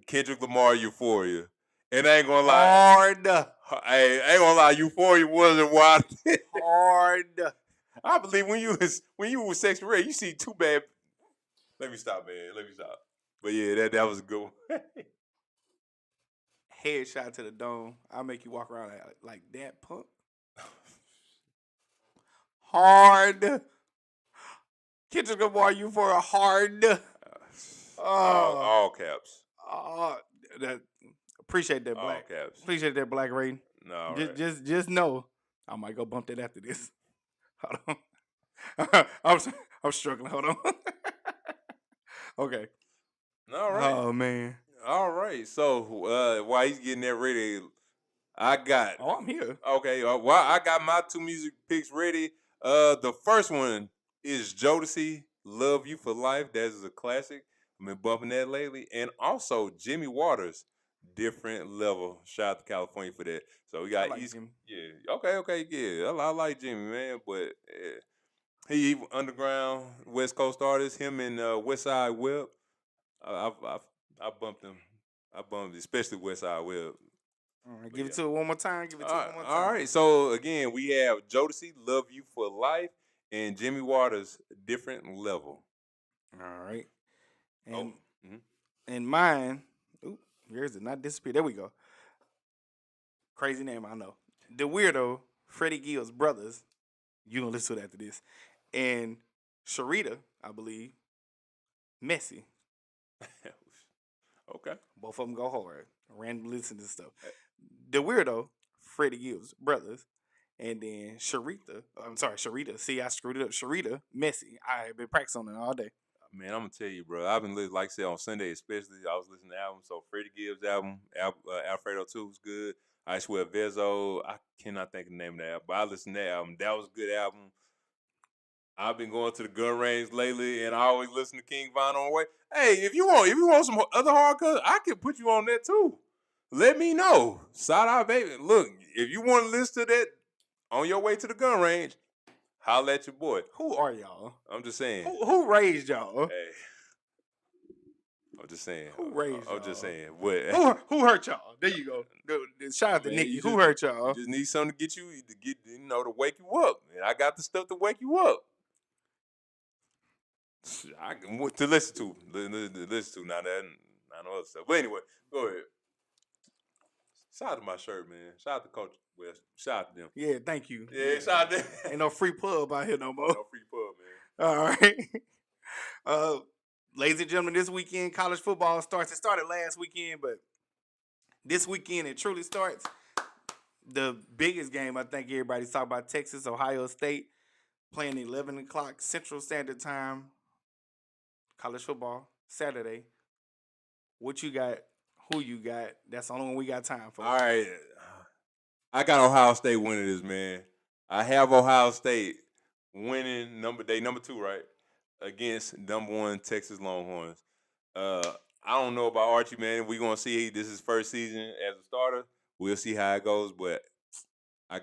Speaker 2: Kendrick Lamar, Euphoria. And I ain't gonna lie.
Speaker 1: Hard.
Speaker 2: I ain't gonna lie, Euphoria wasn't wild.
Speaker 1: Hard.
Speaker 2: I believe when you was Sexy Red, you see too bad. Let me stop. But yeah, that was a good one.
Speaker 1: Headshot to the dome. I'll make you walk around like that, punk. Hard. Kendrick Lamar, Euphoria, hard.
Speaker 2: All caps.
Speaker 1: Appreciate that,
Speaker 2: All
Speaker 1: Black.
Speaker 2: caps.
Speaker 1: Appreciate that, Black rating.
Speaker 2: No,
Speaker 1: just know, I might go bump that after this. Hold on. I'm struggling. Hold on. Okay.
Speaker 2: All right.
Speaker 1: Oh man.
Speaker 2: All right. So while he's getting that ready, I got.
Speaker 1: Oh, I'm here.
Speaker 2: Okay. Well, I got my 2 music picks ready. The first one is Jodeci, "Love You for Life." That is a classic. I've been bumping that lately, and also Jimmy Waters, "Different Level." Shout out to California for that. So we got
Speaker 1: Jimmy.
Speaker 2: Yeah. Okay. Yeah. I like Jimmy, man, but he underground West Coast artist. Him and Westside Webb. I bumped him. I bumped, especially Westside Webb.
Speaker 1: All right, give it to it one more time.
Speaker 2: All right. So again, we have Jodeci, "Love You for Life," and Jimmy Waters, "Different Level."
Speaker 1: All right. And mine, yours did not disappear. There we go. Crazy name, I know. The Weirdo, Freddie Gill's brothers. You gonna listen to it after this. And Sharita, I believe, Messy.
Speaker 2: Okay.
Speaker 1: Both of them go hard. Randomly listen to stuff. The Weirdo, Freddie Gill's brothers. And then Sharita. See, I screwed it up. Sharita, Messy. I have been practicing on it all day.
Speaker 2: Man, I'm gonna tell you, bro. I've been listening, like I said, on Sunday especially. I was listening to albums. So Freddie Gibbs' album, Alfredo 2 was good. I Swear Vezo. I cannot think of the name of that album, but I listened to that album. That was a good album. I've been going to the gun range lately, and I always listen to King Von on the way. Hey, if you want some other hardcore, I can put you on that too. Let me know. Shout out, baby. Look, if you want to listen to that on your way to the gun range, holla at your boy.
Speaker 1: Who are y'all?
Speaker 2: I'm just saying.
Speaker 1: Who raised y'all?
Speaker 2: Hey. I'm just saying.
Speaker 1: Who raised y'all?
Speaker 2: I'm just saying. What?
Speaker 1: Who hurt y'all? There you go. Shout out to Nikki. Who hurt y'all?
Speaker 2: You just need something to get you to wake you up. And I got the stuff to wake you up. To listen to. Not other stuff. But anyway, go ahead. Shout out to my shirt, man. Shout out to Coach West. Shout out to them.
Speaker 1: Yeah, thank you.
Speaker 2: Yeah, shout out to them.
Speaker 1: Ain't no free pub out here no more.
Speaker 2: No free pub, man.
Speaker 1: All right. Ladies and gentlemen, this weekend college football starts. It started last weekend, but this weekend it truly starts. The biggest game, I think everybody's talking about, Texas, Ohio State, playing 11 o'clock Central Standard Time. College football, Saturday. What you got? Who you got? That's the only one we got time for.
Speaker 2: All right. I got Ohio State winning this, man. I have Ohio State winning number 2, right? Against number 1 Texas Longhorns. I don't know about Archie, man. We're gonna see. This is his first season as a starter. We'll see how it goes, but I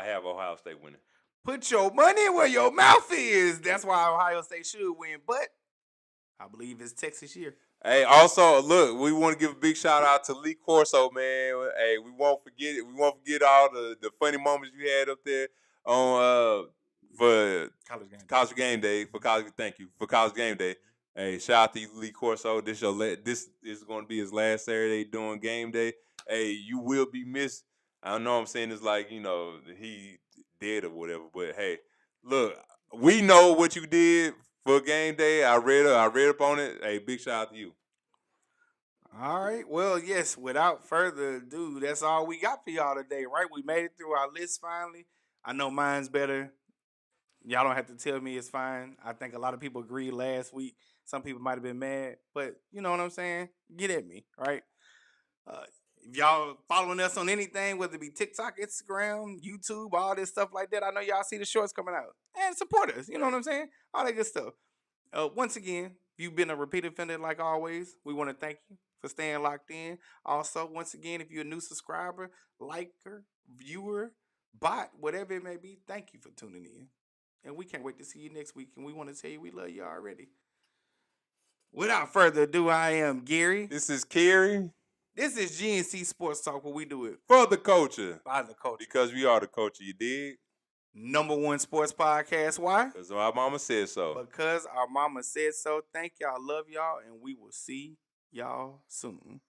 Speaker 2: have Ohio State winning.
Speaker 1: Put your money where your mouth is. That's why Ohio State should win, but I believe it's Texas year.
Speaker 2: Hey, also, look, we want to give a big shout out to Lee Corso, man. Hey, we won't forget it. We won't forget all the funny moments you had up there on for college game day. Thank you for college game day. Hey, shout out to Lee Corso. This is going to be his last Saturday doing game day. Hey, you will be missed. I know I'm saying it's like, he dead or whatever, but hey, look, we know what you did for game day. I read up on it. Hey, big shout out to you.
Speaker 1: All right. Well, yes, without further ado, that's all we got for y'all today, right? We made it through our list finally. I know mine's better. Y'all don't have to tell me it's fine. I think a lot of people agreed last week. Some people might have been mad, but you know what I'm saying? Get at me, right? If y'all following us on anything, whether it be TikTok, Instagram, YouTube, all this stuff like that, I know y'all see the shorts coming out. And support us. You know what I'm saying? All that good stuff. Once again, if you've been a repeat offender like always, we want to thank you for staying locked in. Also, once again, if you're a new subscriber, liker, viewer, bot, whatever it may be, thank you for tuning in. And we can't wait to see you next week. And we want to tell you we love you already. Without further ado, I am Gary.
Speaker 2: This is Cary.
Speaker 1: This is G&C Sports Talk, where we do it
Speaker 2: For the culture.
Speaker 1: by the culture.
Speaker 2: Because we are the culture, you dig?
Speaker 1: #1 sports podcast. Why?
Speaker 2: Because our mama said so.
Speaker 1: Because our mama said so. Thank y'all. Love y'all. And we will see y'all soon.